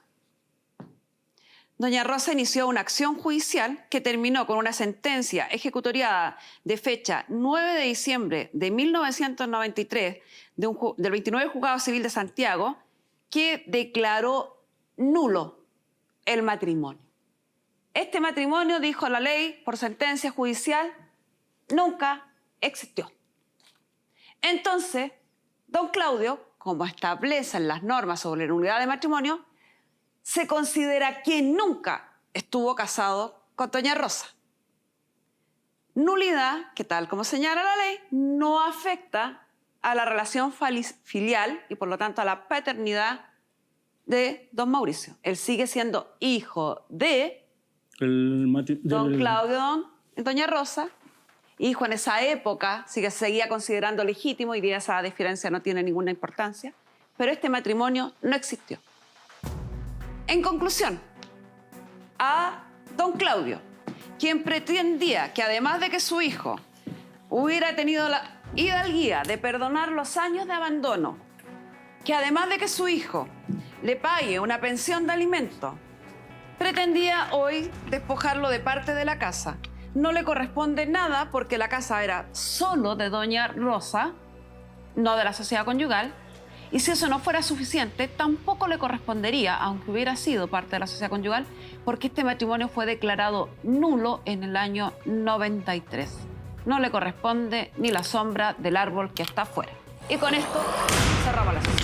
Doña Rosa inició una acción judicial que terminó con una sentencia ejecutoriada de fecha 9 de diciembre de 1993 del 29 Juzgado Civil de Santiago, que declaró nulo el matrimonio. Este matrimonio, dijo la ley, por sentencia judicial, nunca existió. Entonces, don Claudio, como establecen las normas sobre la nulidad de matrimonio, se considera que nunca estuvo casado con doña Rosa. Nulidad que, tal como señala la ley, no afecta a la relación filial y, por lo tanto, a la paternidad de don Mauricio. Él sigue siendo hijo de don Claudio y doña Rosa, hijo en esa época, seguía considerando legítimo, y día esa diferencia no tiene ninguna importancia, pero este matrimonio no existió. En conclusión, a don Claudio, quien pretendía que además de que su hijo hubiera tenido la hidalguía de perdonar los años de abandono, que además de que su hijo le pague una pensión de alimento, pretendía hoy despojarlo de parte de la casa. No le corresponde nada porque la casa era solo de doña Rosa, no de la sociedad conyugal, y si eso no fuera suficiente, tampoco le correspondería, aunque hubiera sido parte de la sociedad conyugal, porque este matrimonio fue declarado nulo en el año 93. No le corresponde ni la sombra del árbol que está afuera. Y con esto cerramos la sesión.